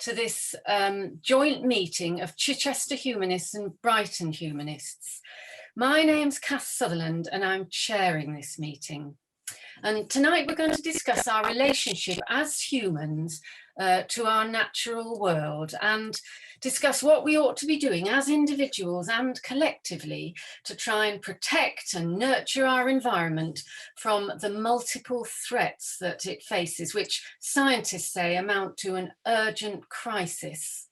to this joint meeting of Chichester Humanists and Brighton Humanists. My name's Cass Sutherland and I'm chairing this meeting. And tonight we're going to discuss our relationship as humans to our natural world and discuss what we ought to be doing as individuals and collectively to try and protect and nurture our environment from the multiple threats that it faces, which scientists say amount to an urgent crisis.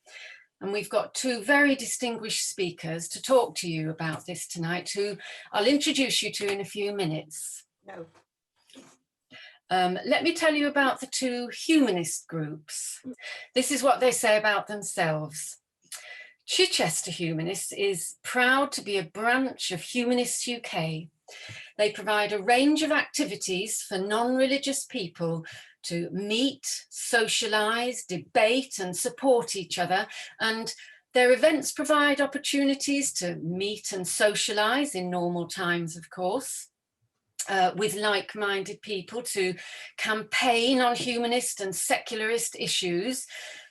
And we've got two very distinguished speakers to talk to you about this tonight, who I'll introduce you to in a few minutes. No. Let me tell you about the two humanist groups. This is what they say about themselves. Chichester Humanists is proud to be a branch of Humanists UK. They provide a range of activities for non-religious people to meet, socialise, debate and support each other, and their events provide opportunities to meet and socialise in normal times, of course. With like-minded people, to campaign on humanist and secularist issues,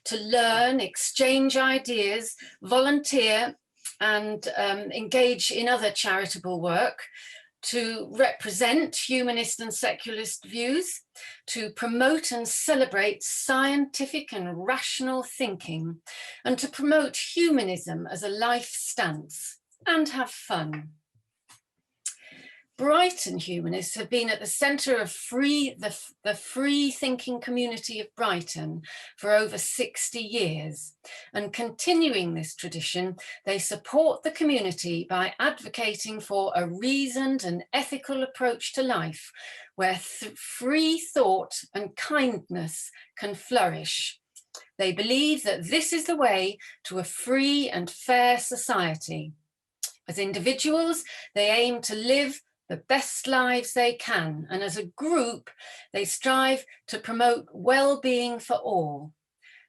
to learn, exchange ideas, volunteer and engage in other charitable work, to represent humanist and secularist views, to promote and celebrate scientific and rational thinking, and to promote humanism as a life stance and have fun. Brighton Humanists have been at the centre of the free thinking community of Brighton for over 60 years, and continuing this tradition, they support the community by advocating for a reasoned and ethical approach to life where free thought and kindness can flourish. They believe that this is the way to a free and fair society. As individuals, they aim to live the best lives they can, and as a group they strive to promote well-being for all.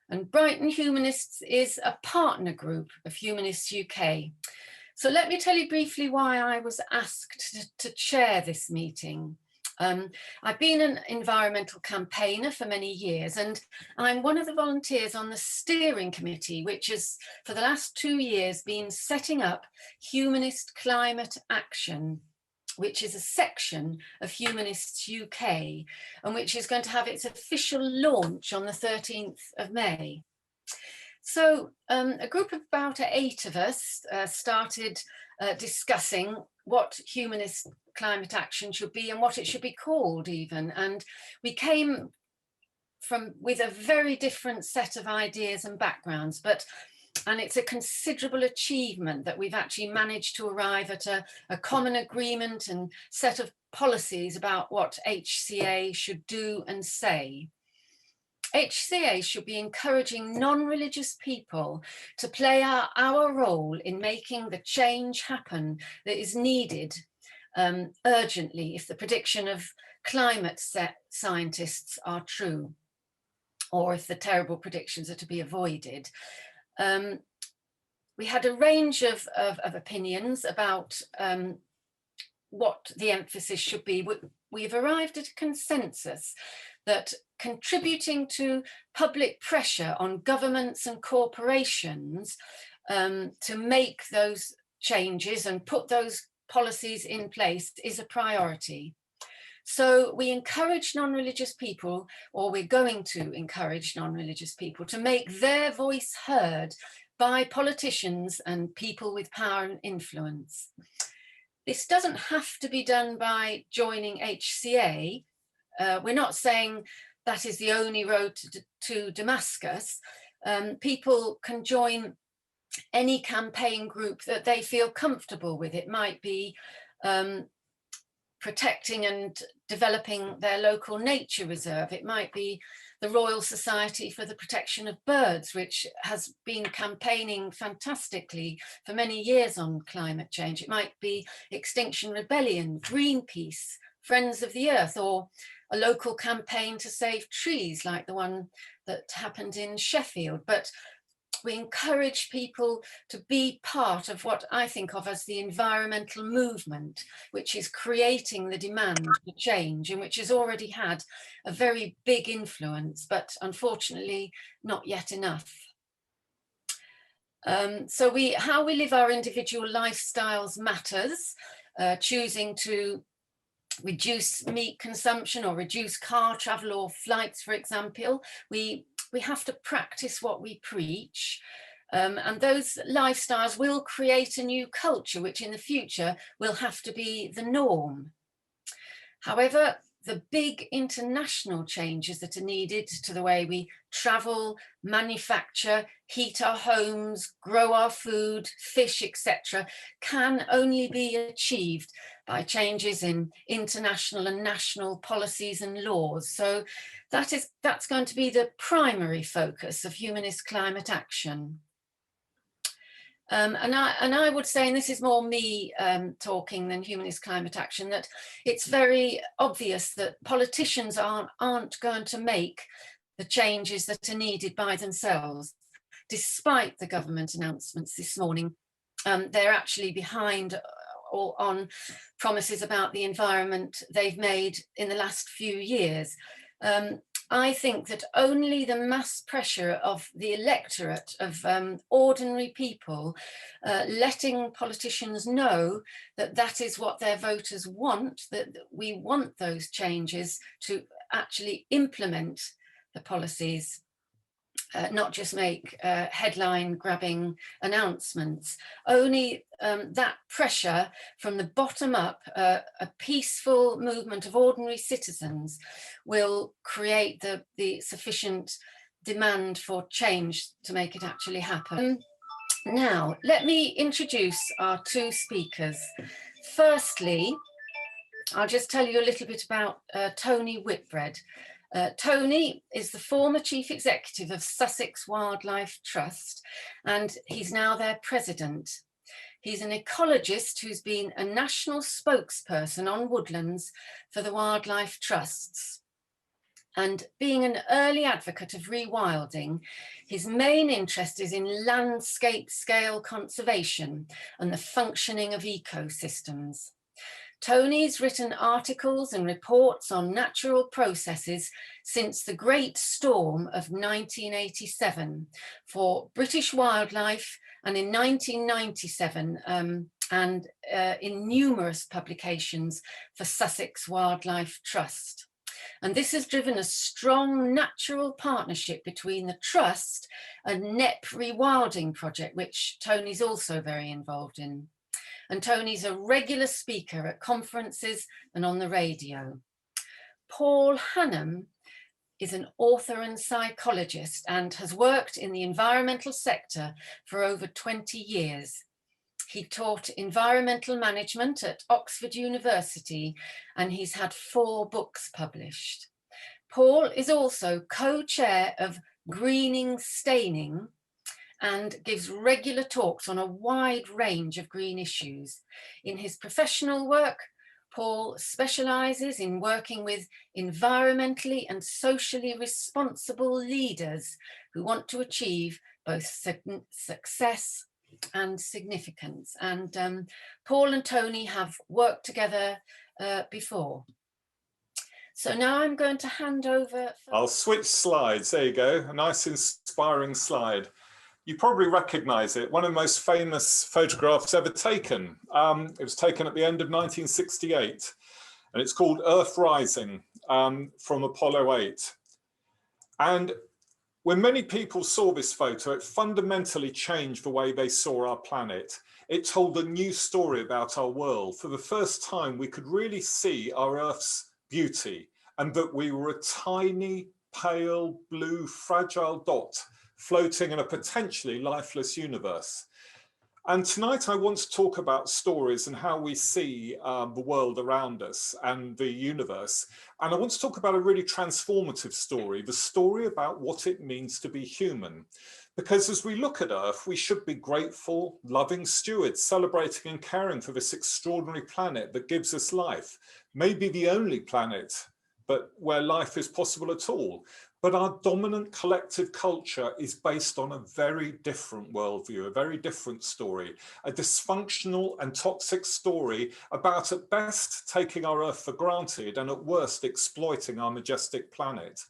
And Brighton Humanists is a partner group of Humanists UK. So let me tell you briefly why I was asked to chair this meeting. I've been an environmental campaigner for many years, and I'm one of the volunteers on the steering committee, which has for the last 2 years been setting up Humanist Climate Action, which is a section of Humanists UK, and which is going to have its official launch on the 13th of May. So a group of about 8 of us started discussing what Humanist Climate Action should be and what it should be called even. And we came with a very different set of ideas and backgrounds, and it's a considerable achievement that we've actually managed to arrive at a common agreement and set of policies about what HCA should do and say. HCA should be encouraging non-religious people to play our role in making the change happen that is needed urgently if the prediction of climate scientists are true, or if the terrible predictions are to be avoided. We had a range of opinions about what the emphasis should be. We've arrived at a consensus that contributing to public pressure on governments and corporations to make those changes and put those policies in place is a priority. So we encourage non-religious people, or we're going to encourage non-religious people, to make their voice heard by politicians and people with power and influence. This doesn't have to be done by joining HCA. We're not saying that is the only road to Damascus. People can join any campaign group that they feel comfortable with. It might be protecting and developing their local nature reserve. It might be the Royal Society for the Protection of Birds, which has been campaigning fantastically for many years on climate change. It might be Extinction Rebellion, Greenpeace, Friends of the Earth, or a local campaign to save trees like the one that happened in Sheffield. But we encourage people to be part of what I think of as the environmental movement, which is creating the demand for change and which has already had a very big influence, but unfortunately not yet enough. So how we live our individual lifestyles matters. Choosing to reduce meat consumption or reduce car travel or flights, for example, we have to practice what we preach. And those lifestyles will create a new culture, which in the future will have to be the norm. However, the big international changes that are needed to the way we travel, manufacture, heat our homes, grow our food, fish, etc., can only be achieved by changes in international and national policies and laws. So that's going to be the primary focus of humanist climate action. And I would say, and this is more me talking than humanist climate action, that it's very obvious that politicians aren't going to make the changes that are needed by themselves. Despite the government announcements this morning, they're actually behind on promises about the environment they've made in the last few years. I think that only the mass pressure of the electorate, of ordinary people, letting politicians know that that is what their voters want, that we want those changes to actually implement the policies, not just make headline-grabbing announcements. Only that pressure from the bottom up, a peaceful movement of ordinary citizens, will create the sufficient demand for change to make it actually happen. Now, let me introduce our two speakers. Firstly, I'll just tell you a little bit about Tony Whitbread. Tony is the former chief executive of Sussex Wildlife Trust, and he's now their president. He's an ecologist who's been a national spokesperson on woodlands for the wildlife trusts. And being an early advocate of rewilding, his main interest is in landscape scale conservation and the functioning of ecosystems. Tony's written articles and reports on natural processes since the Great Storm of 1987 for British Wildlife, and in 1997 and in numerous publications for Sussex Wildlife Trust. And this has driven a strong natural partnership between the Trust and NEP Rewilding Project, which Tony's also very involved in. And Tony's a regular speaker at conferences and on the radio. Paul Hannam is an author and psychologist and has worked in the environmental sector for over 20 years. He taught environmental management at Oxford University, and he's had 4 books published. Paul is also co-chair of Greening Staining, and gives regular talks on a wide range of green issues. In his professional work, Paul specialises in working with environmentally and socially responsible leaders who want to achieve both success and significance. And Paul and Tony have worked together before. So now I'm going to hand over. I'll switch slides. There you go. A nice inspiring slide. You probably recognise it, one of the most famous photographs ever taken. It was taken at the end of 1968, and it's called Earth Rising from Apollo 8. And when many people saw this photo, it fundamentally changed the way they saw our planet. It told a new story about our world. For the first time, we could really see our Earth's beauty, and that we were a tiny, pale, blue, fragile dot floating in a potentially lifeless universe. And tonight I want to talk about stories and how we see the world around us and the universe. And I want to talk about a really transformative story, the story about what it means to be human. Because as we look at Earth, we should be grateful, loving stewards, celebrating and caring for this extraordinary planet that gives us life. Maybe the only planet, but where life is possible at all. But our dominant collective culture is based on a very different worldview, a very different story, a dysfunctional and toxic story about, at best, taking our Earth for granted and at worst, exploiting our majestic planet.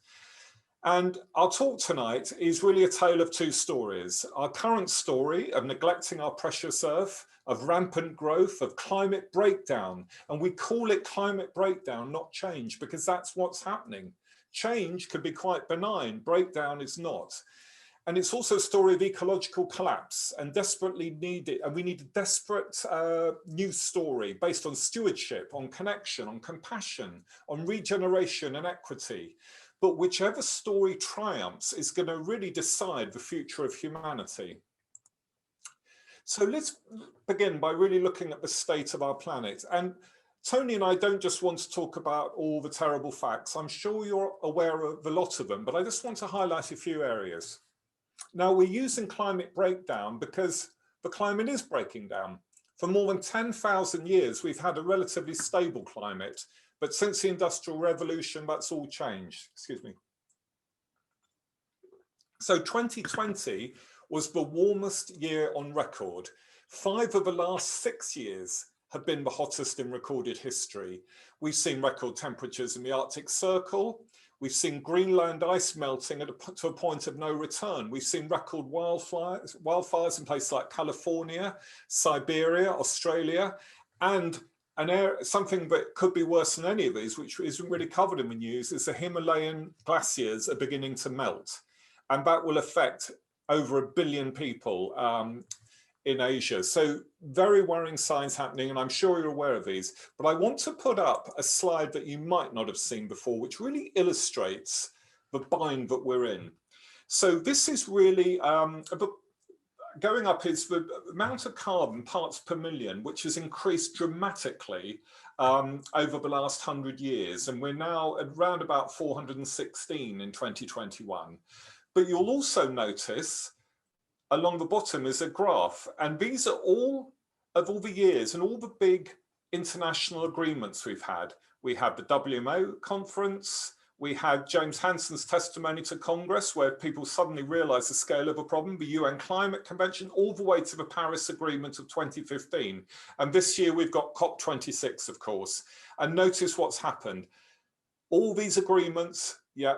And our talk tonight is really a tale of two stories. Our current story of neglecting our precious Earth, of rampant growth, of climate breakdown. And we call it climate breakdown, not change, because that's what's happening. Change could be quite benign, breakdown is not. And it's also a story of ecological collapse and desperately needed, and we need a desperate new story based on stewardship, on connection, on compassion, on regeneration and equity. But whichever story triumphs is going to really decide the future of humanity. So let's begin by really looking at the state of our planet. And Tony and I don't just want to talk about all the terrible facts. I'm sure you're aware of a lot of them, but I just want to highlight a few areas. Now, we're using climate breakdown because the climate is breaking down. For more than 10,000 years, we've had a relatively stable climate, but since the Industrial Revolution, that's all changed. Excuse me. So 2020 was the warmest year on record. 5 of the last 6 years have been the hottest in recorded history. We've seen record temperatures in the Arctic Circle. We've seen Greenland ice melting to a point of no return. We've seen record wildfires in places like California, Siberia, Australia, and something that could be worse than any of these, which isn't really covered in the news, is the Himalayan glaciers are beginning to melt. And that will affect over 1 billion people in Asia. So very worrying signs happening, and I'm sure you're aware of these. But I want to put up a slide that you might not have seen before, which really illustrates the bind that we're in. So this is really, going up is the amount of carbon parts per million, which has increased dramatically over the last 100 years. And we're now at around about 416 in 2021. But you'll also notice along the bottom is a graph, and these are all of all the years and all the big international agreements we've had. We had the WMO conference, we had James Hansen's testimony to Congress, where people suddenly realized the scale of a problem, the UN Climate Convention, all the way to the Paris Agreement of 2015. And this year we've got COP26, of course. And notice what's happened. All these agreements, yeah,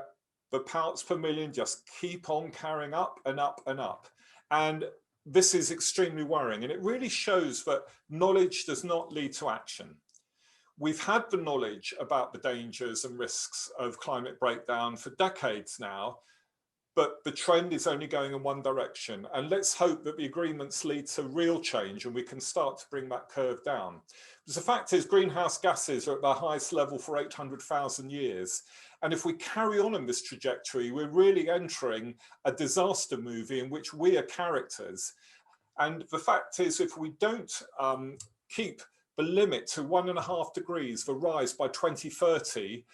the parts per million just keep on carrying up and up and up. And this is extremely worrying. And it really shows that knowledge does not lead to action. We've had the knowledge about the dangers and risks of climate breakdown for decades now, but the trend is only going in one direction. And let's hope that the agreements lead to real change and we can start to bring that curve down. Because the fact is, greenhouse gases are at their highest level for 800,000 years. And if we carry on in this trajectory, we're really entering a disaster movie in which we are characters. And the fact is, if we don't keep the limit to 1.5 degrees for rise by 2030,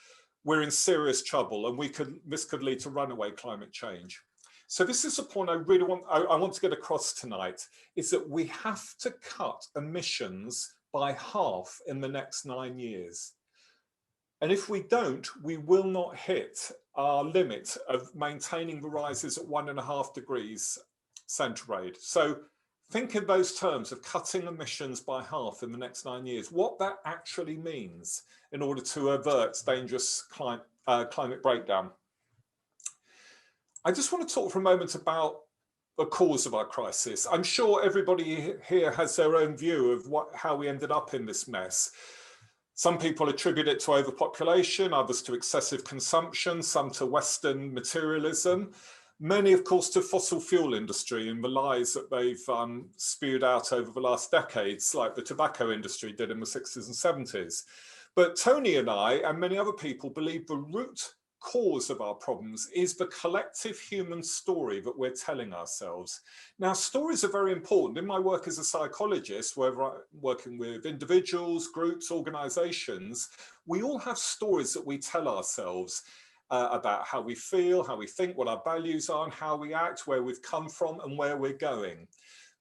we're in serious trouble, and this could lead to runaway climate change. So this is a point I really want to get across tonight, is that we have to cut emissions by half in the next 9 years. And if we don't, we will not hit our limit of maintaining the rises at 1.5 degrees centigrade. So think in those terms of cutting emissions by half in the next 9 years, what that actually means in order to avert dangerous climate breakdown. I just want to talk for a moment about the cause of our crisis. I'm sure everybody here has their own view of how we ended up in this mess. Some people attribute it to overpopulation, others to excessive consumption, some to Western materialism. Many, of course, to fossil fuel industry and the lies that they've spewed out over the last decades, like the tobacco industry did in the 60s and 70s. But Tony and I and many other people believe the root cause of our problems is the collective human story that we're telling ourselves. Now, stories are very important. In my work as a psychologist, where I'm working with individuals, groups, organizations, we all have stories that we tell ourselves about how we feel, how we think, what our values are, and how we act, where we've come from and where we're going.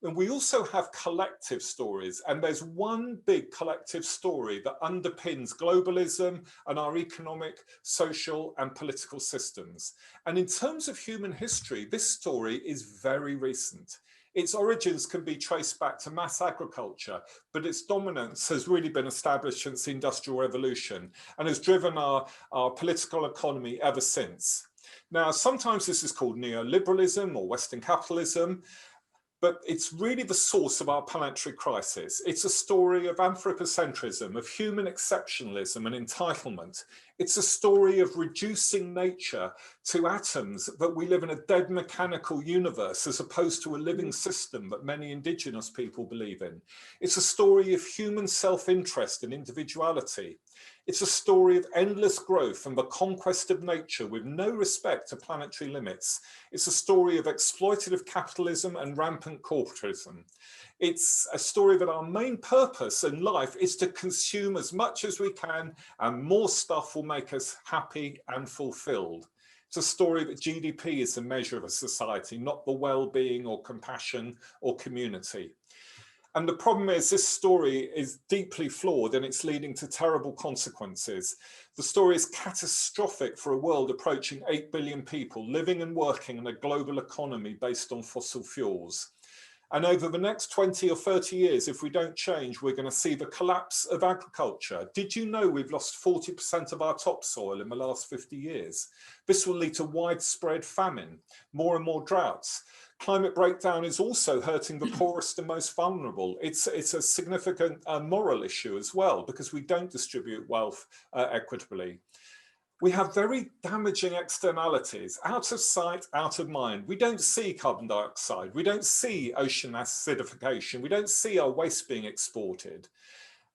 And we also have collective stories, and there's one big collective story that underpins globalism and our economic, social and political systems. And in terms of human history, this story is very recent. Its origins can be traced back to mass agriculture, but its dominance has really been established since the Industrial Revolution and has driven our political economy ever since. Now, sometimes this is called neoliberalism or Western capitalism, but it's really the source of our planetary crisis. It's a story of anthropocentrism, of human exceptionalism and entitlement. It's a story of reducing nature to atoms, that we live in a dead mechanical universe as opposed to a living system that many indigenous people believe in. It's a story of human self-interest and individuality. It's a story of endless growth and the conquest of nature with no respect to planetary limits. It's a story of exploitative capitalism and rampant corporatism. It's a story that our main purpose in life is to consume as much as we can, and more stuff will make us happy and fulfilled. It's a story that GDP is a measure of a society, not the well-being or compassion or community. And the problem is this story is deeply flawed and it's leading to terrible consequences. The story is catastrophic for a world approaching 8 billion people living and working in a global economy based on fossil fuels. And over the next 20 or 30 years, if we don't change, we're going to see the collapse of agriculture. Did you know we've lost 40% of our topsoil in the last 50 years? This will lead to widespread famine, more and more droughts. Climate breakdown is also hurting the poorest and most vulnerable. It's a significant moral issue as well, because we don't distribute wealth equitably. We have very damaging externalities, out of sight, out of mind. We don't see carbon dioxide. We don't see ocean acidification. We don't see our waste being exported.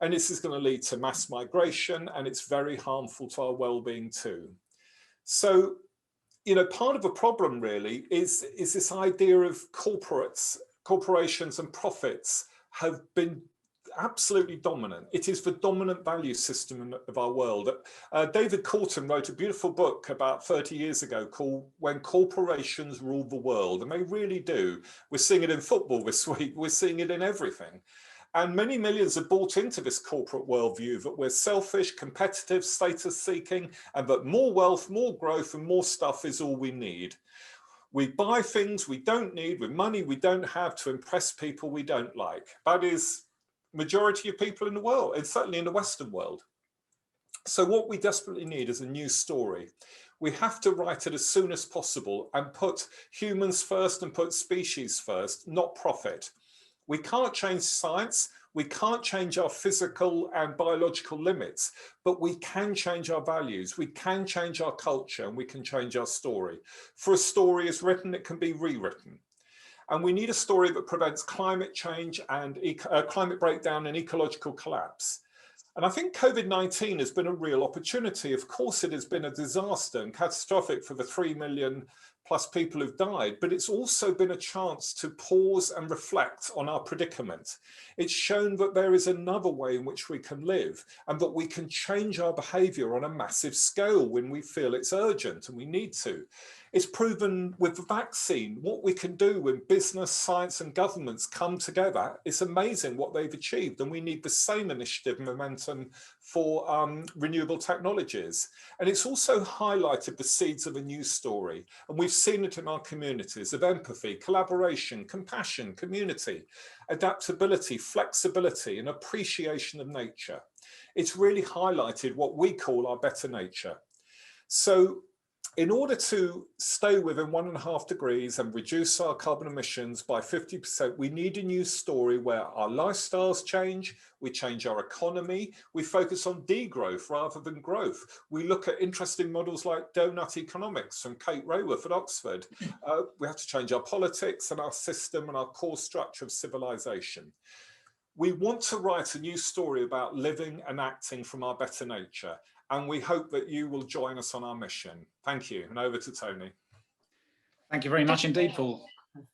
And this is going to lead to mass migration, and it's very harmful to our well-being too. So, you know, part of the problem really is this idea of corporations and profits have been absolutely dominant. It is the dominant value system of our world. David Corton wrote a beautiful book about 30 years ago called When Corporations Rule the World, and they really do. We're seeing it in football this week. We're seeing it in everything. And many millions have bought into this corporate worldview that we're selfish, competitive, status-seeking, and that more wealth, more growth, and more stuff is all we need. We buy things we don't need with money we don't have to impress people we don't like. That is majority of people in the world, and certainly in the Western world. So what we desperately need is a new story. We have to write it as soon as possible and put humans first and put species first, not profit. We can't change science, we can't change our physical and biological limits, but we can change our values, we can change our culture, and we can change our story. For a story is written, it can be rewritten. And we need a story that prevents climate change and climate breakdown and ecological collapse. And I think COVID-19 has been a real opportunity. Of course, it has been a disaster and catastrophic for the 3 million plus people who've died, but it's also been a chance to pause and reflect on our predicament. It's shown that there is another way in which we can live, and that we can change our behaviour on a massive scale when we feel it's urgent and we need to. It's proven with the vaccine what we can do when business, science and governments come together. It's amazing what they've achieved, and we need the same initiative and momentum for renewable technologies. And it's also highlighted the seeds of a new story, and we've seen it in our communities of empathy, collaboration, compassion, community, adaptability, flexibility and appreciation of nature. It's really highlighted what we call our better nature. So in order to stay within 1.5 degrees and reduce our carbon emissions by 50%, we need a new story where our lifestyles change, we change our economy, we focus on degrowth rather than growth. We look at interesting models like donut economics from Kate Raworth at Oxford. We have to change our politics and our system and our core structure of civilization. We want to write a new story about living and acting from our better nature. And we hope that you will join us on our mission. Thank you. And over to Tony. Thank you very much indeed, Paul.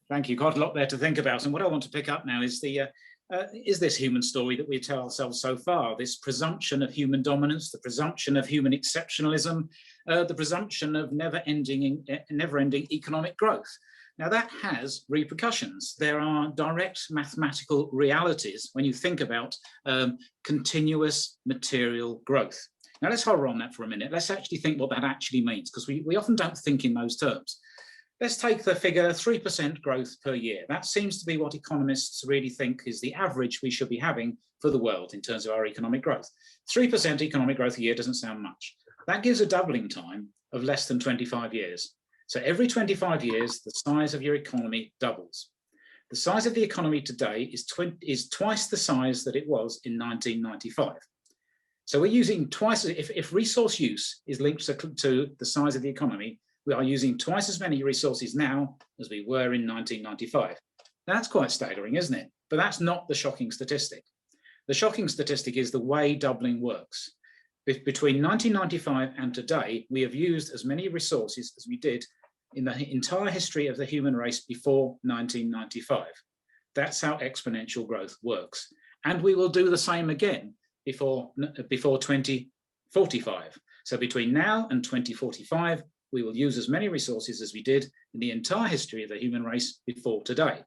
Thank you. Quite a lot there to think about. And what I want to pick up now is this human story that we tell ourselves so far, this presumption of human dominance, the presumption of human exceptionalism, the presumption of never-ending economic growth. Now that has repercussions. There are direct mathematical realities when you think about continuous material growth. Now let's hover on that for a minute. Let's actually think what that actually means, because we often don't think in those terms. Let's take the figure 3% growth per year. That seems to be what economists really think is the average we should be having for the world in terms of our economic growth. 3% economic growth a year doesn't sound much. That gives a doubling time of less than 25 years. So every 25 years, the size of your economy doubles. The size of the economy today is twice the size that it was in 1995. So we're using twice, if resource use is linked to the size of the economy, we are using twice as many resources now as we were in 1995. That's quite staggering, isn't it? But that's not the shocking statistic. The shocking statistic is the way doubling works. Between 1995 and today, we have used as many resources as we did in the entire history of the human race before 1995. That's how exponential growth works. And we will do the same again before 2045. So between now and 2045, we will use as many resources as we did in the entire history of the human race before today.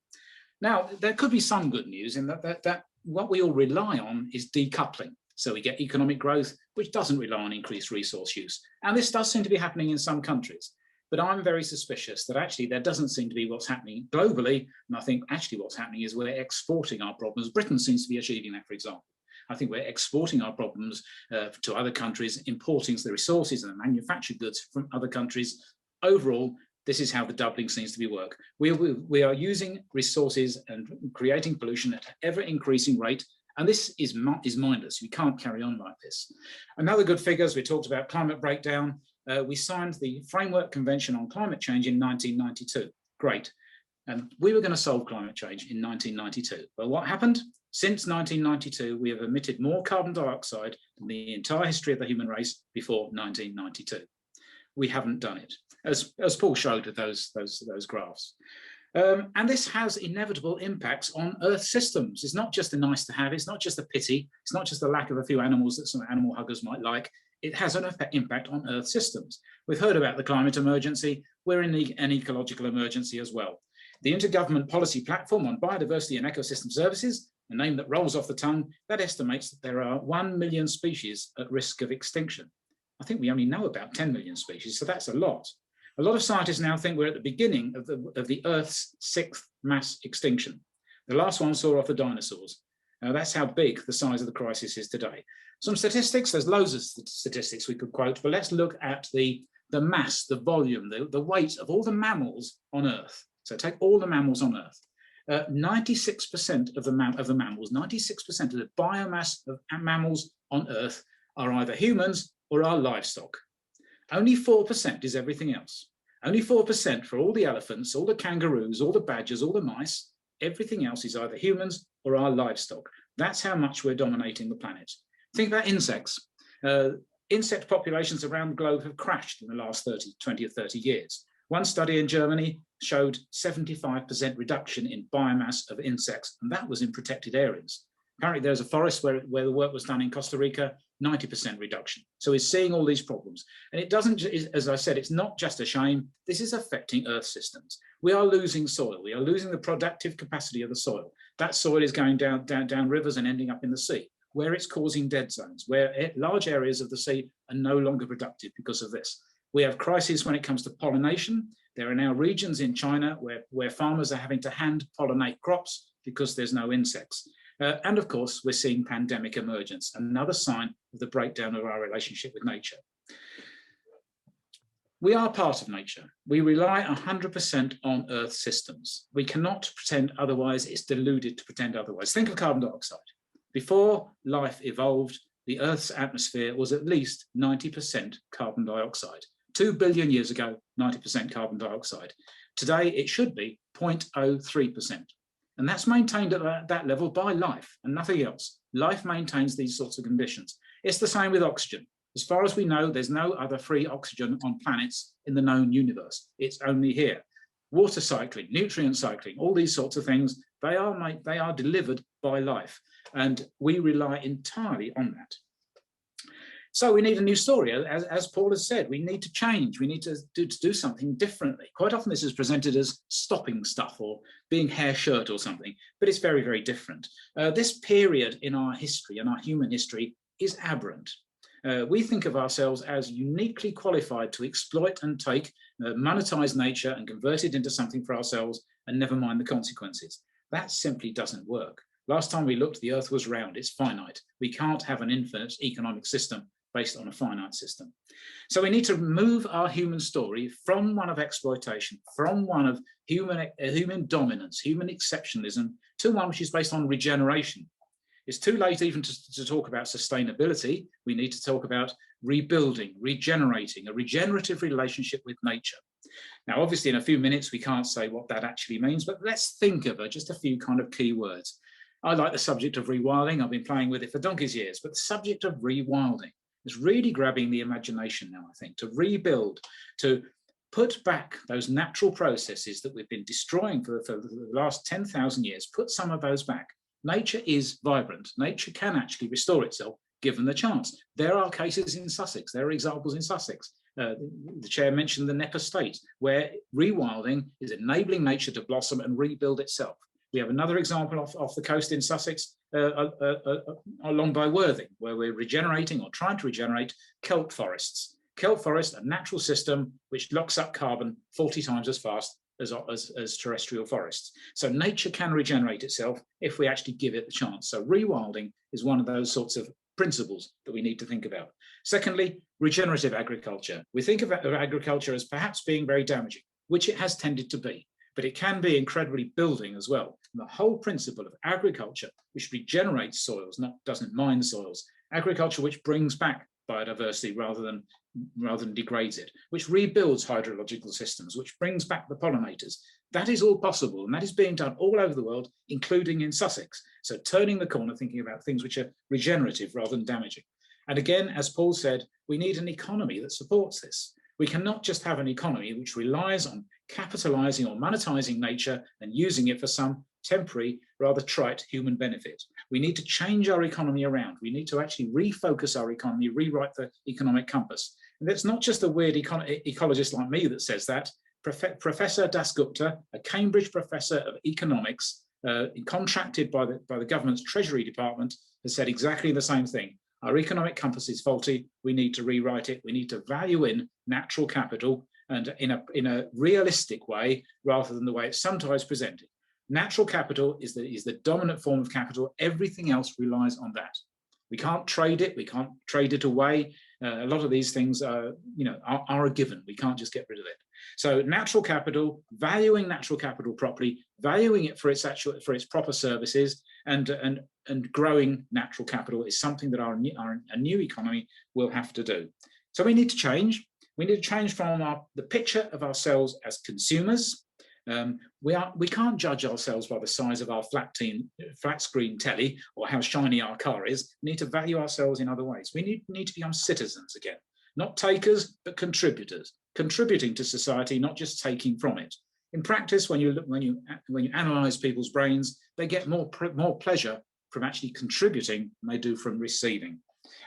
Now, there could be some good news in that what we all rely on is decoupling. So we get economic growth, which doesn't rely on increased resource use. And this does seem to be happening in some countries. But I'm very suspicious that actually there doesn't seem to be what's happening globally. And I think actually what's happening is we're exporting our problems. Britain seems to be achieving that, for example. I think we're exporting our problems to other countries, importing the resources and the manufactured goods from other countries. Overall, this is how the doubling seems to be work. We are using resources and creating pollution at an ever-increasing rate, and this is mindless. We can't carry on like this. Another good figures, we talked about climate breakdown. We signed the Framework Convention on Climate Change in 1992. Great. And we were going to solve climate change in 1992. But what happened? Since 1992, we have emitted more carbon dioxide than the entire history of the human race before 1992. We haven't done it, as Paul showed with those graphs. And this has inevitable impacts on Earth systems. It's not just a nice to have, it's not just a pity, it's not just the lack of a few animals that some animal huggers might like. It has an impact on Earth systems. We've heard about the climate emergency. We're in an ecological emergency as well. The Intergovernment Policy Platform on Biodiversity and Ecosystem Services, a name that rolls off the tongue, that estimates that there are 1 million species at risk of extinction. I think we only know about 10 million species, so that's a lot. A lot of scientists now think we're at the beginning of the Earth's 6th mass extinction. The last one saw off the dinosaurs. Now that's how big the size of the crisis is today. Some statistics, there's loads of statistics we could quote, but let's look at the mass, the volume, the weight of all the mammals on Earth. So take all the mammals on Earth. 96% of the mammals, 96% of the biomass of mammals on Earth are either humans or are livestock. Only 4% is everything else. Only 4% for all the elephants, all the kangaroos, all the badgers, all the mice. Everything else is either humans or are livestock. That's how much we're dominating the planet. Think about insects. Insect populations around the globe have crashed in the last 20 or 30 years. One study in Germany showed 75% reduction in biomass of insects, and that was in protected areas. Apparently there's a forest where the work was done in Costa Rica, 90% reduction. So it's seeing all these problems. And it doesn't, as I said, it's not just a shame. This is affecting Earth systems. We are losing soil. We are losing the productive capacity of the soil. That soil is going down rivers and ending up in the sea, where it's causing dead zones, where large areas of the sea are no longer productive because of this. We have crises when it comes to pollination. There are now regions in China where farmers are having to hand pollinate crops because there's no insects. And of course, we're seeing pandemic emergence, another sign of the breakdown of our relationship with nature. We are part of nature. We rely 100% on Earth systems. We cannot pretend otherwise. It's deluded to pretend otherwise. Think of carbon dioxide. Before life evolved, the Earth's atmosphere was at least 90% carbon dioxide. 2 billion years ago, 90% carbon dioxide. Today, it should be 0.03%. And that's maintained at that level by life and nothing else. Life maintains these sorts of conditions. It's the same with oxygen. As far as we know, there's no other free oxygen on planets in the known universe. It's only here. Water cycling, nutrient cycling, all these sorts of things, they are delivered by life. And we rely entirely on that. So we need a new story. As Paul has said, we need to change. We need to do something differently. Quite often this is presented as stopping stuff or being hair shirt or something, but it's very, very different. This period in our history, in our human history, is aberrant. We think of ourselves as uniquely qualified to exploit and take, monetize nature and convert it into something for ourselves and never mind the consequences. That simply doesn't work. Last time we looked, the earth was round, it's finite. We can't have an infinite economic system based on a finite system. So we need to move our human story from one of exploitation, from one of human dominance, human exceptionalism, to one which is based on regeneration. It's too late even to talk about sustainability. We need to talk about rebuilding, regenerating, a regenerative relationship with nature. Now, obviously, in a few minutes, we can't say what that actually means, but let's think of just a few kind of key words. I like the subject of rewilding. I've been playing with it for donkey's years, but the subject of rewilding is really grabbing the imagination now, I think, to rebuild, to put back those natural processes that we've been destroying for the last 10,000 years, put some of those back. Nature is vibrant. Nature can actually restore itself given the chance. There are cases in Sussex. There are examples in Sussex. The chair mentioned the Nep estate, where rewilding is enabling nature to blossom and rebuild itself. We have another example off the coast in Sussex, along by Worthing, where we're regenerating or trying to regenerate kelp forests. Kelp forest, a natural system which locks up carbon 40 times as fast as terrestrial forests. So nature can regenerate itself if we actually give it the chance. So rewilding is one of those sorts of principles that we need to think about. Secondly, regenerative agriculture. We think of agriculture as perhaps being very damaging, which it has tended to be, but it can be incredibly building as well. And the whole principle of agriculture, which regenerates soils, doesn't mine soils, agriculture which brings back biodiversity rather than degrades it, which rebuilds hydrological systems, which brings back the pollinators. That is all possible, and that is being done all over the world, including in Sussex. So turning the corner, thinking about things which are regenerative rather than damaging. And again, as Paul said, we need an economy that supports this. We cannot just have an economy which relies on capitalizing or monetizing nature and using it for some temporary, rather trite human benefit. We need to change our economy around. We need to actually refocus our economy, rewrite the economic compass. And it's not just a weird ecologist like me that says that. Professor Dasgupta, a Cambridge professor of economics, contracted by the government's Treasury Department, has said exactly the same thing. Our economic compass is faulty. We need to rewrite it. We need to value in natural capital and in a realistic way, rather than the way it's sometimes presented. Natural capital is the dominant form of capital. Everything else relies on that. We can't trade it. We can't trade it away. A lot of these things are a given. We can't just get rid of it. So natural capital, valuing natural capital properly, valuing it for its proper services, and growing natural capital is something that a new economy will have to do. So we need to change. We need to change from the picture of ourselves as consumers. We can't judge ourselves by the size of our flat screen telly or how shiny our car is. We need to value ourselves in other ways. We need to become citizens again, not takers, but contributors, contributing to society, not just taking from it. In practice, when you analyze people's brains, they get more pleasure from actually contributing than they do from receiving.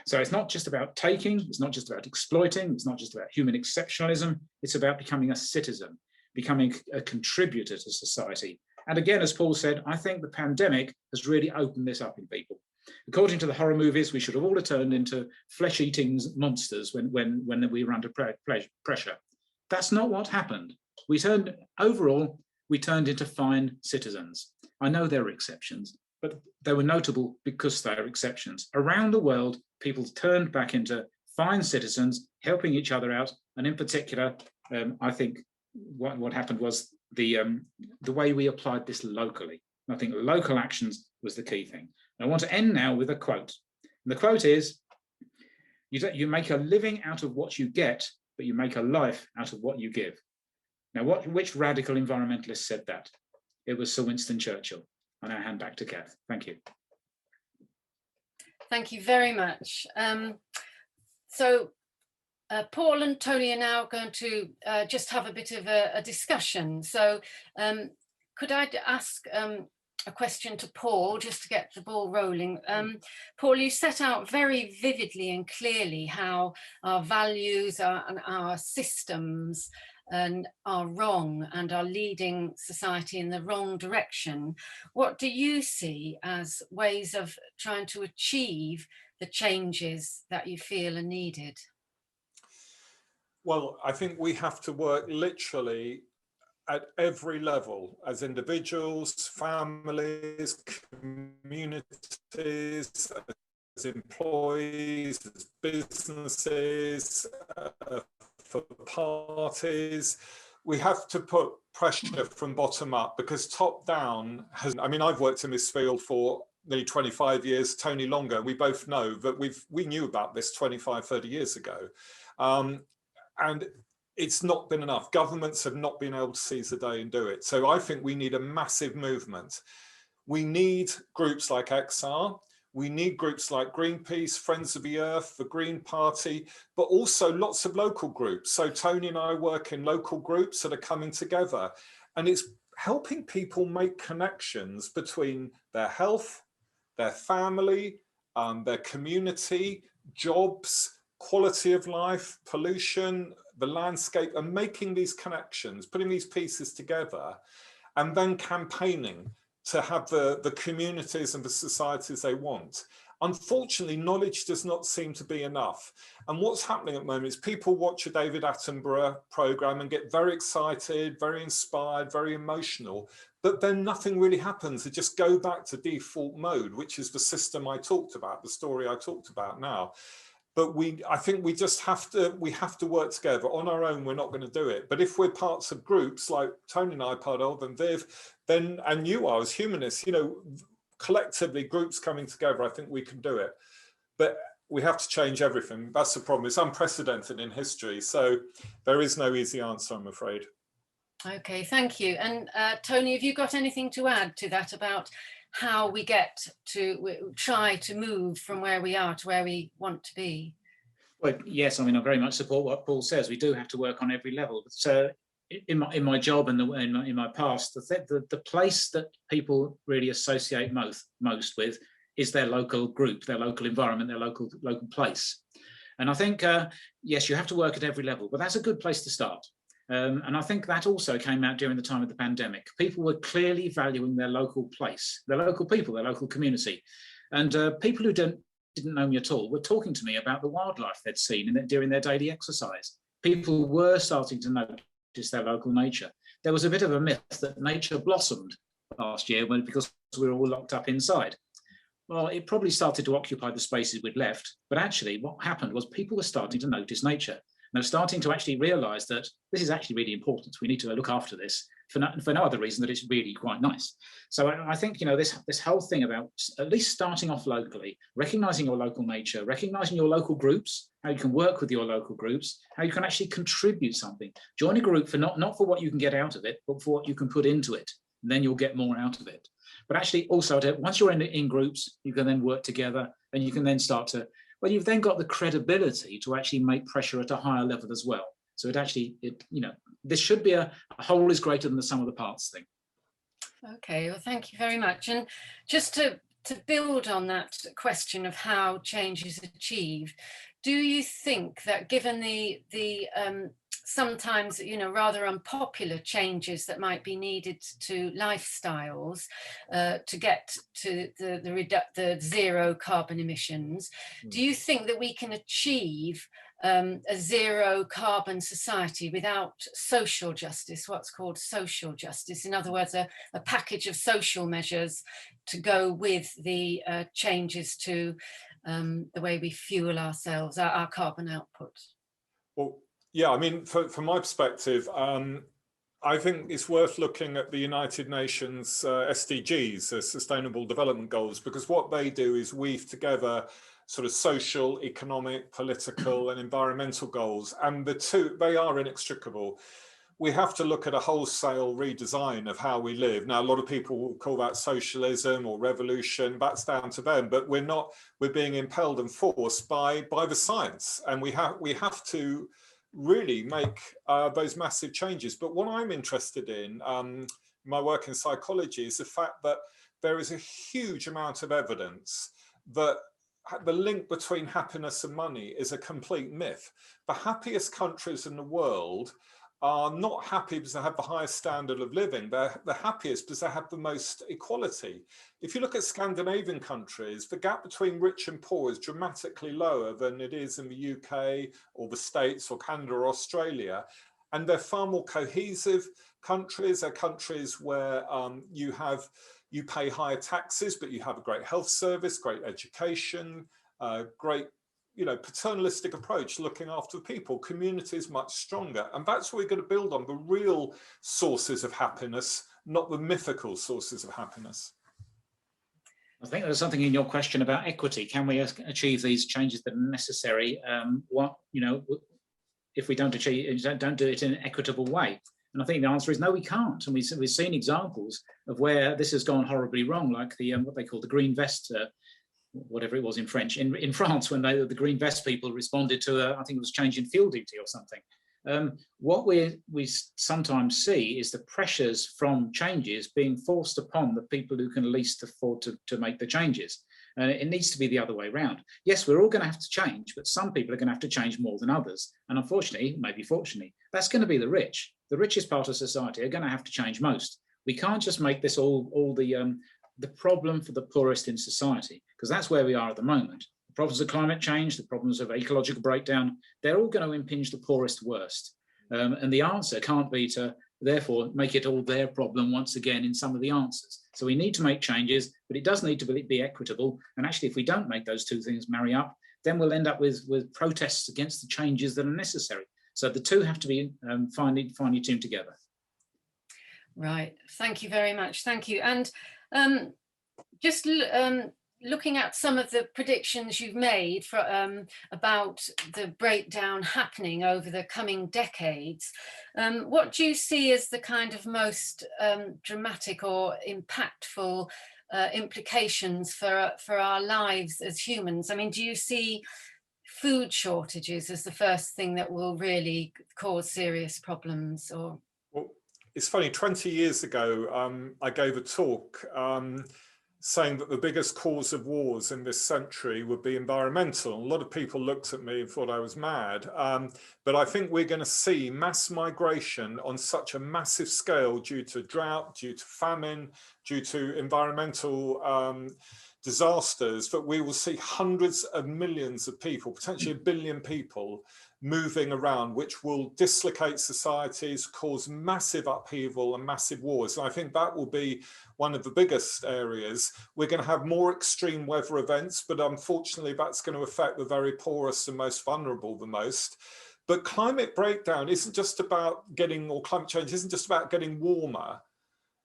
So it's not just about taking, it's not just about exploiting, it's not just about human exceptionalism, it's about becoming a citizen, becoming a contributor to society. And again, as Paul said, I think the pandemic has really opened this up in people. According to the horror movies, we should have all turned into flesh-eating monsters when we were under pressure. That's not what happened. Overall, we turned into fine citizens. I know there are exceptions, but they were notable because they are exceptions. Around the world, people turned back into fine citizens, helping each other out. And in particular, I think what happened was the way we applied this locally. I think local actions was the key thing. And I want to end now with a quote. And the quote is, you make a living out of what you get, but you make a life out of what you give. Now, which radical environmentalist said that? It was Sir Winston Churchill. I now hand back to Kath. Thank you. Thank you very much. Paul and Tony are now going to just have a bit of a discussion. So could I ask a question to Paul, just to get the ball rolling. Paul, you set out very vividly and clearly how our values and our systems are wrong and are leading society in the wrong direction. What do you see as ways of trying to achieve the changes that you feel are needed? Well, I think we have to work literally at every level, as individuals, families, communities, as employees, as businesses, for parties. We have to put pressure from bottom up, because top down has, I mean, I've worked in this field for nearly 25 years, Tony longer. We both know that we knew about this 25, 30 years ago. And it's not been enough. Governments have not been able to seize the day and do it. So I think we need a massive movement. We need groups like XR. We need groups like Greenpeace, Friends of the Earth, the Green Party, but also lots of local groups. So Tony and I work in local groups that are coming together, and it's helping people make connections between their health, their family, their community, jobs, quality of life, pollution, the landscape, and making these connections, putting these pieces together, and then campaigning to have the communities and the societies they want. Unfortunately, knowledge does not seem to be enough. And what's happening at the moment is people watch a David Attenborough program and get very excited, very inspired, very emotional, but then nothing really happens. They just go back to default mode, which is the system I talked about, the story I talked about now. But I think we just have to work together. On our own, we're not going to do it. But if we're parts of groups like Tony and I are part of, and Viv, then, and you are as humanists, you know, collectively groups coming together, I think we can do it. But we have to change everything. That's the problem. It's unprecedented in history. So there is no easy answer, I'm afraid. Okay, thank you. And Tony, have you got anything to add to that about how we try to move from where we are to where we want to be? Well, yes, I mean, I very much support what Paul says. We do have to work on every level. But in my job and in my past, the place that people really associate most with is their local group, their local environment, their local place. And I think, yes, you have to work at every level, but that's a good place to start. And I think that also came out during the time of the pandemic. People were clearly valuing their local place, their local people, their local community. And people who didn't know me at all were talking to me about the wildlife they'd seen during their daily exercise. People were starting to notice their local nature. There was a bit of a myth that nature blossomed last year because we were all locked up inside. Well, it probably started to occupy the spaces we'd left, but actually what happened was people were starting to notice nature. And they're starting to actually realise that this is actually really important. We need to look after this for no other reason that it's really quite nice. So I think, you know, this whole thing about at least starting off locally, recognising your local nature, recognising your local groups, how you can work with your local groups, how you can actually contribute something. Join a group for not for what you can get out of it, but for what you can put into it. And then you'll get more out of it. But actually also, once you're in groups, you can then work together and you can then start to, well, you've then got the credibility to actually make pressure at a higher level as well. So you know, this should be a whole is greater than the sum of the parts thing. Okay, well, thank you very much. And just to build on that question of how change is achieved, do you think that given the sometimes, you know, rather unpopular changes that might be needed to lifestyles to get to the zero carbon emissions, do you think that we can achieve a zero carbon society without social justice, what's called social justice? In other words, a package of social measures to go with the changes to the way we fuel ourselves, our carbon output? Well, yeah, I mean, from my perspective, I think it's worth looking at the United Nations SDGs, Sustainable Development Goals, because what they do is weave together sort of social, economic, political and environmental goals. And the two, they are inextricable. We have to look at a wholesale redesign of how we live. Now, a lot of people will call that socialism or revolution. That's down to them, but we're being impelled and forced by the science. And we have to really make those massive changes. But what I'm interested in, my work in psychology, is the fact that there is a huge amount of evidence that the link between happiness and money is a complete myth. The happiest countries in the world are not happy because they have the highest standard of living. They're the happiest because they have the most equality. If you look at Scandinavian countries, the gap between rich and poor is dramatically lower than it is in the UK or the States or Canada or Australia. And they're far more cohesive countries. They're countries where you pay higher taxes, but you have a great health service, great education, great paternalistic approach, looking after people. Community is much stronger. And that's what we're going to build on, the real sources of happiness, not the mythical sources of happiness. I think there's something in your question about equity. Can we achieve these changes that are necessary? If we don't do it in an equitable way? And I think the answer is no, we can't. And we've seen examples of where this has gone horribly wrong, like the what they call the green vest, whatever it was in French, in France, when the green vest people responded to I think it was change in field duty or something. What we sometimes see is the pressures from changes being forced upon the people who can least afford to make the changes. And it needs to be the other way around. Yes, we're all going to have to change, but some people are going to have to change more than others. And unfortunately, maybe fortunately, that's going to be the rich. The richest part of society are going to have to change most. We can't just make this all the problem for the poorest in society, because that's where we are at the moment. The problems of climate change, the problems of ecological breakdown, they're all going to impinge the poorest worst. And the answer can't be to, therefore, make it all their problem once again in some of the answers. So we need to make changes, but it does need to be equitable. And actually, if we don't make those two things marry up, then we'll end up with protests against the changes that are necessary. So the two have to be finely tuned together. Right. Thank you very much. Thank you. And just looking at some of the predictions you've made about the breakdown happening over the coming decades, what do you see as the kind of most dramatic or impactful implications for our lives as humans? I mean, do you see food shortages as the first thing that will really cause serious problems? Or well, it's funny, 20 years ago, I gave a talk saying that the biggest cause of wars in this century would be environmental. A lot of people looked at me and thought I was mad. But I think we're going to see mass migration on such a massive scale due to drought, due to famine, due to environmental disasters, that we will see hundreds of millions of people, potentially 1 billion people, moving around, which will dislocate societies, cause massive upheaval and massive wars. And I think that will be one of the biggest areas. We're going to have more extreme weather events, but unfortunately that's going to affect the very poorest and most vulnerable the most. But climate breakdown isn't just about getting, or climate change isn't just about getting warmer.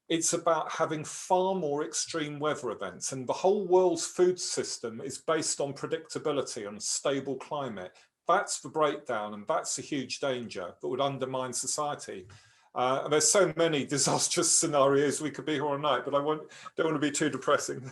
It's about having far more extreme weather events. And the whole world's food system is based on predictability and stable climate. That's the breakdown, and that's a huge danger that would undermine society. And there's so many disastrous scenarios, we could be here all night, but don't want to be too depressing.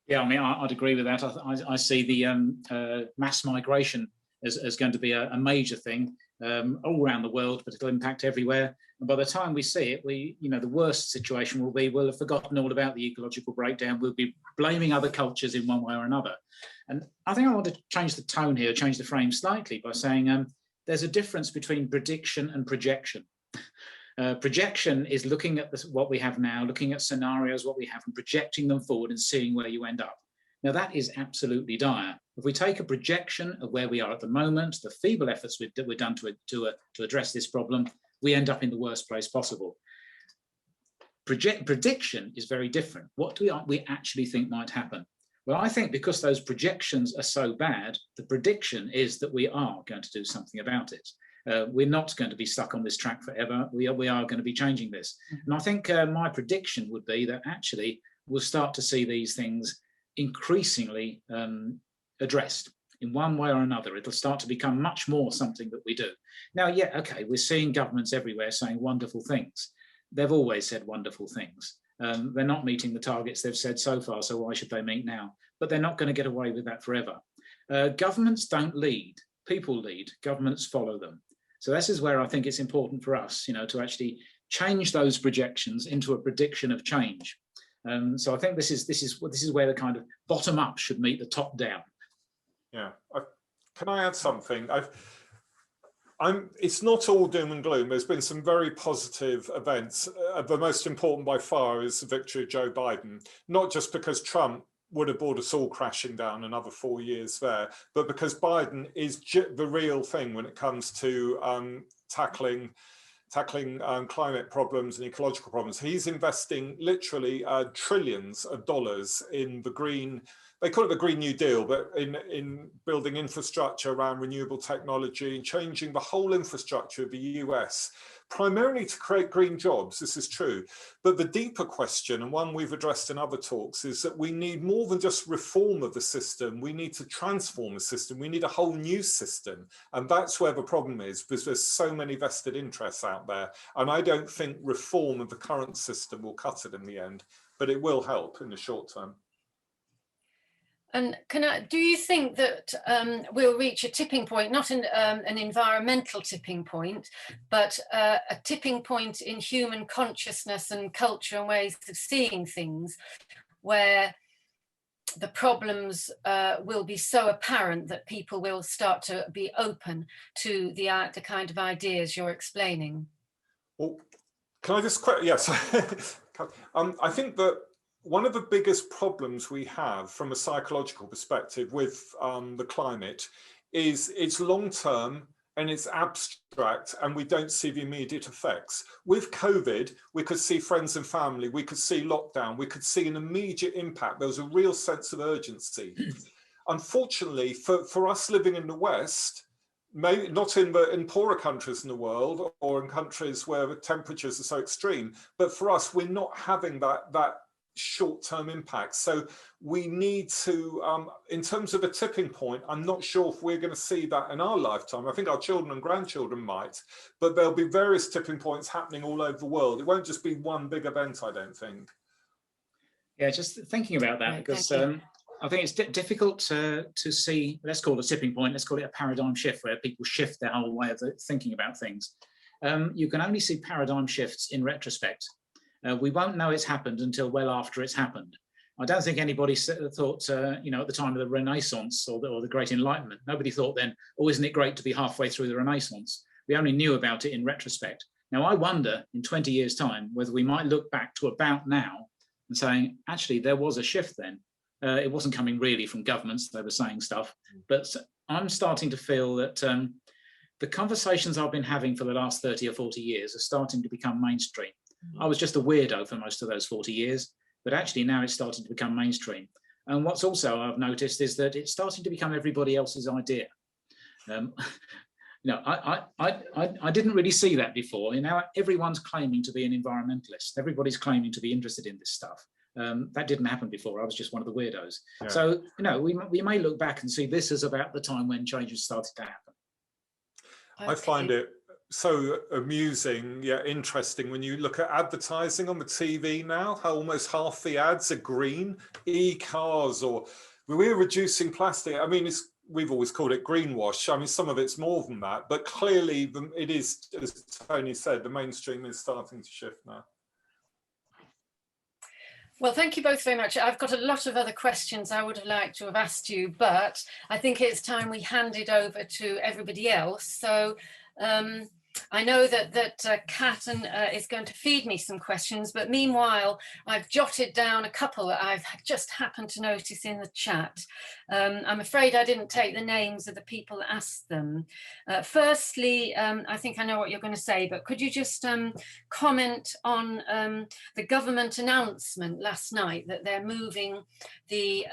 Yeah, I mean, I'd agree with that. I see the mass migration as going to be a major thing all around the world, but it'll impact everywhere. And by the time we see it, the worst situation will be, we'll have forgotten all about the ecological breakdown. We'll be blaming other cultures in one way or another. And I think I want to change the tone here, change the frame slightly by saying there's a difference between prediction and projection. Projection is looking at what we have now, looking at scenarios, what we have, and projecting them forward and seeing where you end up. Now, that is absolutely dire. If we take a projection of where we are at the moment, the feeble efforts that we've done to address this problem, we end up in the worst place possible. Prediction is very different. What do we actually think might happen? Well, I think because those projections are so bad, the prediction is that we are going to do something about it. We're not going to be stuck on this track forever. We are going to be changing this. And I think my prediction would be that actually we'll start to see these things increasingly addressed in one way or another. It'll start to become much more something that we do. Now, yeah, okay, we're seeing governments everywhere saying wonderful things. They've always said wonderful things. They're not meeting the targets they've said so far, so why should they meet now? But they're not going to get away with that forever. Governments don't lead, people lead, governments follow them. So this is where I think it's important for us, to actually change those projections into a prediction of change. So I think this is where the kind of bottom up should meet the top down. Yeah, can I add something? It's not all doom and gloom. There's been some very positive events. The most important by far is the victory of Joe Biden, not just because Trump would have brought us all crashing down another 4 years there, but because Biden is the real thing when it comes to tackling climate problems and ecological problems. He's investing literally trillions of dollars in the green, they call it the Green New Deal, but in building infrastructure around renewable technology and changing the whole infrastructure of the US, primarily to create green jobs. This is true. But the deeper question, and one we've addressed in other talks, is that we need more than just reform of the system. We need to transform the system. We need a whole new system. And that's where the problem is, because there's so many vested interests out there. And I don't think reform of the current system will cut it in the end, but it will help in the short term. And do you think that we'll reach a tipping point, not an environmental tipping point, but a tipping point in human consciousness and culture and ways of seeing things, where the problems will be so apparent that people will start to be open to the kind of ideas you're explaining? Well, can I just yes. I think that one of the biggest problems we have from a psychological perspective with the climate is it's long-term and it's abstract, and we don't see the immediate effects. With COVID, we could see friends and family, we could see lockdown, we could see an immediate impact. There was a real sense of urgency. Unfortunately, for us living in the West, maybe not in poorer countries in the world or in countries where the temperatures are so extreme, but for us, we're not having that short-term impact. So we need to, in terms of a tipping point, I'm not sure if we're going to see that in our lifetime. I think our children and grandchildren might, but there'll be various tipping points happening all over the world. It won't just be one big event, I don't think. Yeah, just thinking about that, because I think it's difficult to see, let's call it a tipping point, let's call it a paradigm shift, where people shift their whole way of thinking about things. You can only see paradigm shifts in retrospect. We won't know it's happened until well after it's happened. I don't think anybody thought, at the time of the Renaissance or the Great Enlightenment, nobody thought then, oh, isn't it great to be halfway through the Renaissance? We only knew about it in retrospect. Now, I wonder in 20 years' time whether we might look back to about now and saying, actually, there was a shift then. It wasn't coming really from governments, they were saying stuff. But I'm starting to feel that the conversations I've been having for the last 30 or 40 years are starting to become mainstream. I was just a weirdo for most of those 40 years, but actually now it's starting to become mainstream. And what's also I've noticed is that it's starting to become everybody else's idea. I didn't really see that before. Now everyone's claiming to be an environmentalist. Everybody's claiming to be interested in this stuff. That didn't happen before. I was just one of the weirdos. Yeah. So, we may look back and see this as about the time when changes started to happen. Okay. I find it so amusing, interesting when you look at advertising on the TV now, how almost half the ads are green, e-cars, or we're reducing plastic. I mean, we've always called it greenwash. I mean, some of it's more than that, but clearly it is, as Tony said, the mainstream is starting to shift now. Well, thank you both very much. I've got a lot of other questions I would have liked to have asked you, but I think it's time we hand it over to everybody else. So I know that Kat is going to feed me some questions, but meanwhile, I've jotted down a couple that I've just happened to notice in the chat. I'm afraid I didn't take the names of the people that asked them. Firstly, I think I know what you're going to say, but could you just comment on the government announcement last night that they're moving the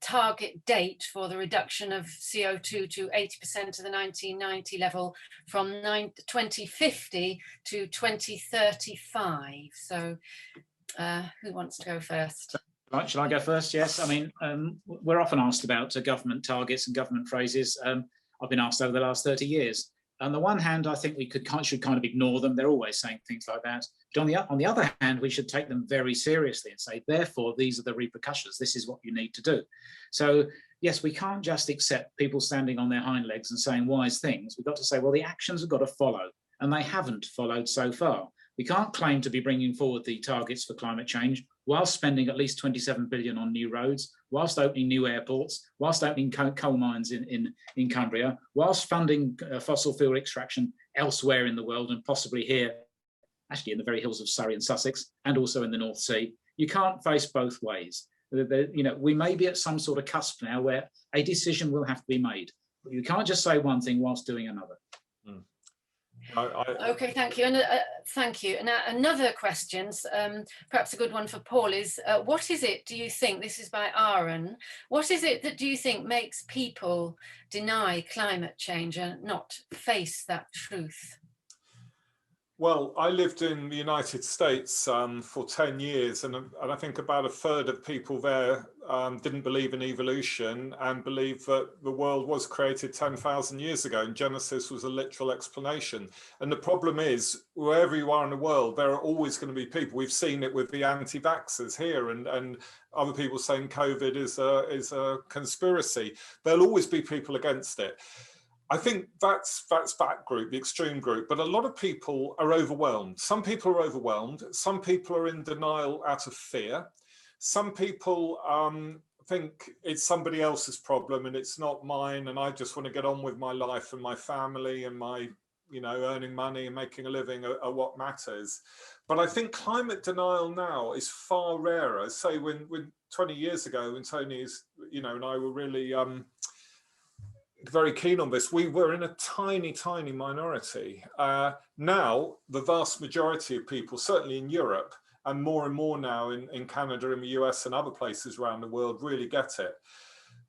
target date for the reduction of CO2 to 80% of the 1990 level from 2050 to 2035. So who wants to go first? Right, shall I go first? Yes. I mean, we're often asked about government targets and government phrases. I've been asked over the last 30 years. On the one hand, I think we should kind of ignore them. They're always saying things like that. But on the other hand, we should take them very seriously and say, therefore, these are the repercussions. This is what you need to do. So yes, we can't just accept people standing on their hind legs and saying wise things. We've got to say, well, the actions have got to follow, and they haven't followed so far. We can't claim to be bringing forward the targets for climate change whilst spending at least 27 billion on new roads, whilst opening new airports, whilst opening coal mines in Cumbria, whilst funding fossil fuel extraction elsewhere in the world, and possibly here, actually in the very hills of Surrey and Sussex, and also in the North Sea. You can't face both ways. You know, we may be at some sort of cusp now where a decision will have to be made. You can't just say one thing whilst doing another. Mm. Okay, thank you. And thank you. And another question, perhaps a good one for Paul, is what is it, do you think, this is by Aaron, what is it that do you think makes people deny climate change and not face that truth? Well, I lived in the United States for 10 years, and I think about a third of people there didn't believe in evolution and believed that the world was created 10,000 years ago, and Genesis was a literal explanation. And the problem is, wherever you are in the world, there are always going to be people. We've seen it with the anti-vaxxers here, and other people saying COVID is a conspiracy. There'll always be people against it. I think that's that group, the extreme group, but a lot of people are overwhelmed. Some people are overwhelmed. Some people are in denial out of fear. Some people think it's somebody else's problem and it's not mine, and I just want to get on with my life and my family and my, you know, earning money and making a living are what matters. But I think climate denial now is far rarer. Say when 20 years ago, when Tony's, you know, and I were really very keen on this, we were in a tiny minority. Now the vast majority of people, certainly in Europe and more now in Canada, in the US and other places around the world, really get it.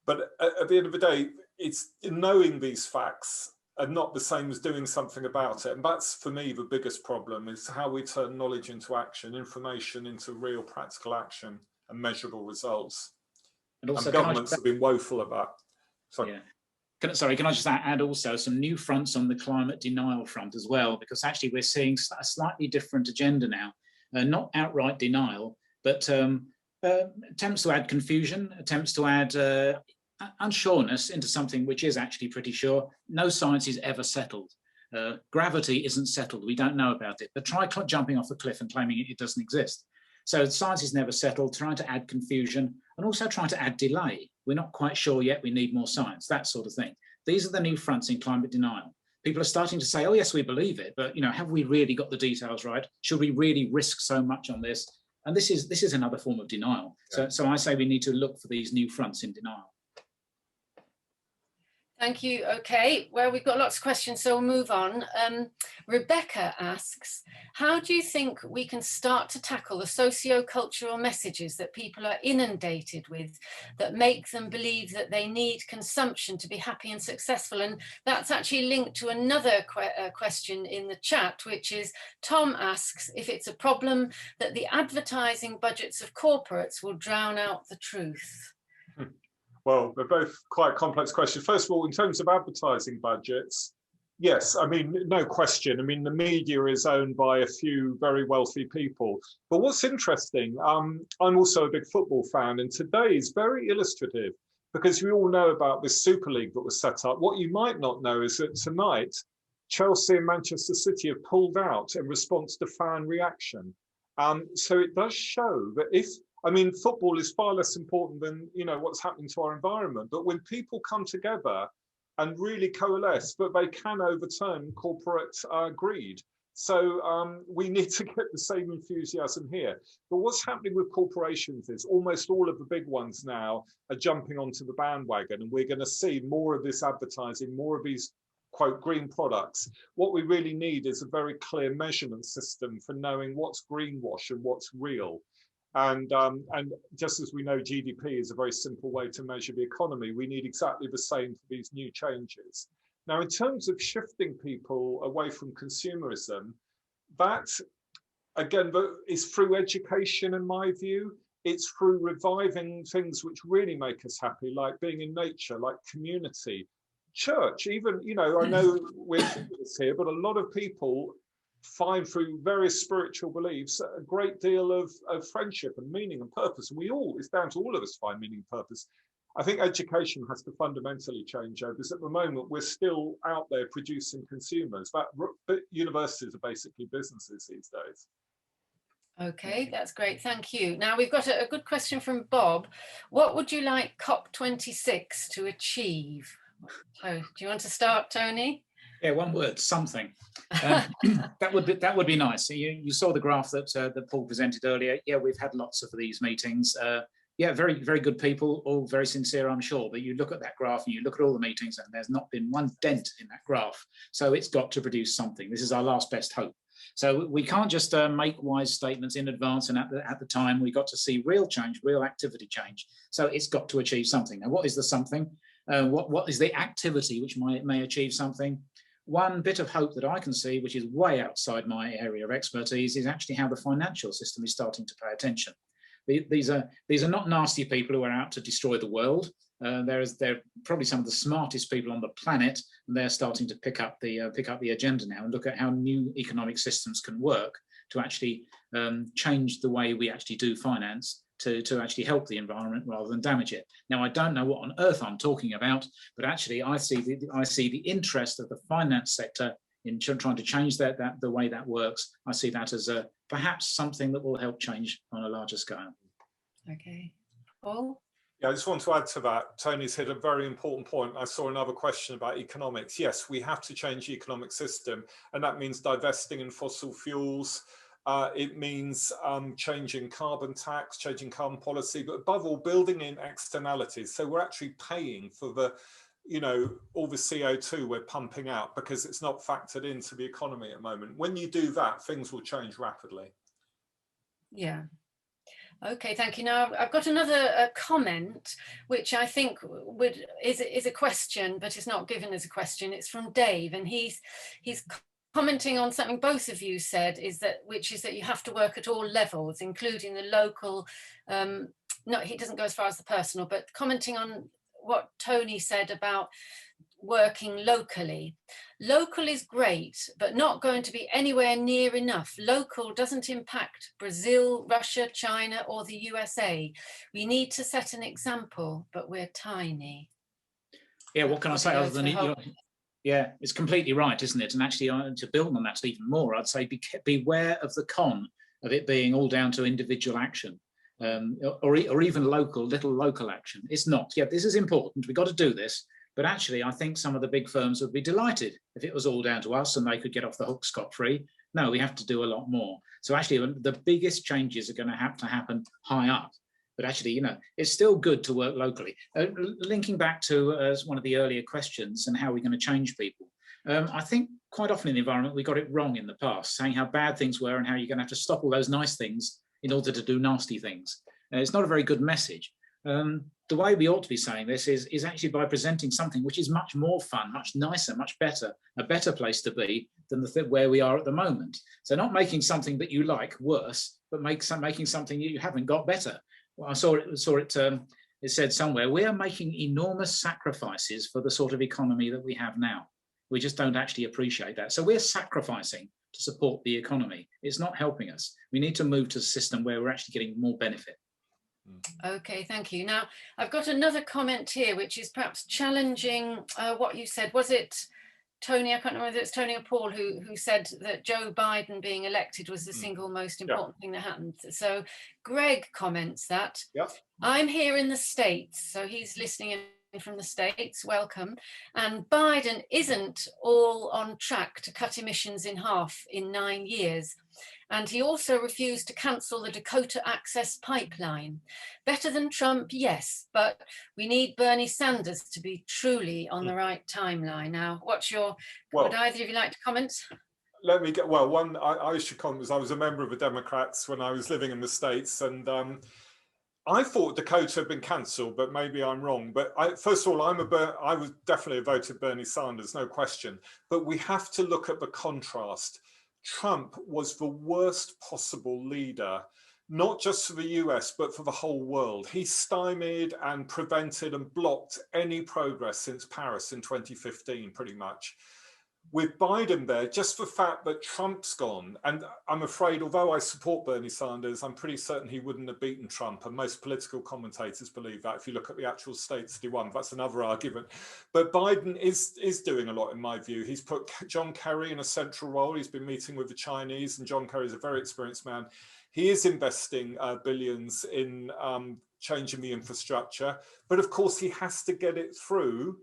But at the end of the day, it's knowing these facts are not the same as doing something about it. And that's, for me, the biggest problem, is how we turn knowledge into action, information into real practical action and measurable results. And also, governments have been woeful at that. Sorry. Yeah. Can I just add also some new fronts on the climate denial front as well, because actually we're seeing a slightly different agenda now, not outright denial, but attempts to add confusion, attempts to add unsureness into something which is actually pretty sure. No science is ever settled. Gravity isn't settled, we don't know about it, but try jumping off a cliff and claiming it doesn't exist. So science is never settled, trying to add confusion and also trying to add delay. We're not quite sure yet, we need more science, that sort of thing. These are the new fronts in climate denial. People are starting to say, oh yes, we believe it, but you know, have we really got the details right? Should we really risk so much on this? And this is another form of denial. Yeah. So I say we need to look for these new fronts in denial. Thank you. Okay, well, we've got lots of questions, so we'll move on. Rebecca asks, how do you think we can start to tackle the socio-cultural messages that people are inundated with that make them believe that they need consumption to be happy and successful? And that's actually linked to another question in the chat, which is, Tom asks if it's a problem that the advertising budgets of corporates will drown out the truth. Well, they're both quite complex questions. First of all, in terms of advertising budgets, yes, I mean, no question. I mean, the media is owned by a few very wealthy people. But what's interesting, I'm also a big football fan, and today is very illustrative because we all know about this Super League that was set up. What you might not know is that tonight, Chelsea and Manchester City have pulled out in response to fan reaction. So it does show that I mean, football is far less important than, you know, what's happening to our environment. But when people come together and really coalesce, but they can overturn corporate greed. So we need to get the same enthusiasm here. But what's happening with corporations is almost all of the big ones now are jumping onto the bandwagon, and we're going to see more of this advertising, more of these, quote, green products. What we really need is a very clear measurement system for knowing what's greenwash and what's real. And just as we know GDP is a very simple way to measure the economy, we need exactly the same for these new changes. Now, in terms of shifting people away from consumerism, that, again, is through education, in my view. It's through reviving things which really make us happy, like being in nature, like community, church, even, you know, I know we're here, but a lot of people find through various spiritual beliefs a great deal of friendship and meaning and purpose. And it's down to all of us to find meaning and purpose. I think education has to fundamentally change, though, because at the moment we're still out there producing consumers. But universities are basically businesses these days. Okay, that's great. Thank you. Now we've got a good question from Bob. What would you like COP26 to achieve? So, do you want to start, Tony? Yeah, one word, something. That would be nice. You saw the graph that Paul presented earlier. Yeah, we've had lots of these meetings. Yeah, very, very good people, all very sincere, I'm sure. But you look at that graph and you look at all the meetings, and there's not been one dent in that graph. So it's got to produce something. This is our last best hope. So we can't just make wise statements in advance and at the time. We've got to see real change, real activity change. So it's got to achieve something. Now, what is the something? What is the activity which may achieve something? One bit of hope that I can see, which is way outside my area of expertise, is actually how the financial system is starting to pay attention. These are not nasty people who are out to destroy the world. They're probably some of the smartest people on the planet, and they're starting to pick up the agenda now and look at how new economic systems can work to actually change the way we actually do finance to actually help the environment rather than damage it. Now, I don't know what on earth I'm talking about, but actually I see the interest of the finance sector in trying to change the way that works. I see that as perhaps something that will help change on a larger scale. Okay, Paul? Yeah, I just want to add to that. Tony's hit a very important point. I saw another question about economics. Yes, we have to change the economic system, and that means divesting in fossil fuels. It means changing carbon tax, changing carbon policy, but above all, building in externalities. So we're actually paying for the, all the CO2 we're pumping out because it's not factored into the economy at the moment. When you do that, things will change rapidly. Yeah. Okay, thank you. Now I've got another comment, which I think is a question, but it's not given as a question. It's from Dave, and he's commenting on something both of you said, which is that you have to work at all levels, including the local. No, he doesn't go as far as the personal, but commenting on what Tony said about working locally. Local is great, but not going to be anywhere near enough. Local doesn't impact Brazil, Russia, China, or the USA. We need to set an example, but we're tiny. Yeah, what can I say other than yeah, it's completely right, isn't it? And actually, to build on that even more, I'd say beware of the con of it being all down to individual action, or even little local action. It's not. Yeah, this is important. We've got to do this. But actually, I think some of the big firms would be delighted if it was all down to us and they could get off the hook scot-free. No, we have to do a lot more. So actually, the biggest changes are going to have to happen high up. But actually, it's still good to work locally. Linking back to one of the earlier questions and how we're going to change people. I think quite often in the environment, we got it wrong in the past, saying how bad things were and how you're going to have to stop all those nice things in order to do nasty things. It's not a very good message. The way we ought to be saying this is actually by presenting something which is much more fun, much nicer, much better, a better place to be than where we are at the moment. So not making something that you like worse, but making something that you haven't got better. Well, I saw it said somewhere, we are making enormous sacrifices for the sort of economy that we have now. We just don't actually appreciate that. So we're sacrificing to support the economy. It's not helping us. We need to move to a system where we're actually getting more benefit. Okay, thank you. Now, I've got another comment here, which is perhaps challenging what you said. Was it Tony? I can't remember whether it's Tony or Paul who said that Joe Biden being elected was the single most important thing that happened. So Greg comments that. Yep. I'm here in the States, so he's listening in from the States, welcome. And Biden isn't all on track to cut emissions in half in 9 years. And he also refused to cancel the Dakota Access Pipeline. Better than Trump, yes, but we need Bernie Sanders to be truly on the right timeline. Now, would either of you like to comment? Let me get, one, I should comment, was I was a member of the Democrats when I was living in the States, and I thought Dakota had been cancelled, but maybe I'm wrong. But first of all, I was definitely voted Bernie Sanders, no question. But we have to look at the contrast. Trump was the worst possible leader, not just for the US, but for the whole world. He stymied and prevented and blocked any progress since Paris in 2015, pretty much. with Biden there, just the fact that Trump's gone, and I'm afraid, although I support Bernie Sanders, I'm pretty certain he wouldn't have beaten Trump, and most political commentators believe that if you look at the actual states that he won. That's another argument. But Biden is doing a lot, in my view. He's put John Kerry in a central role. He's been meeting with the Chinese, and John Kerry is a very experienced man. He is investing billions in changing the infrastructure, but of course he has to get it through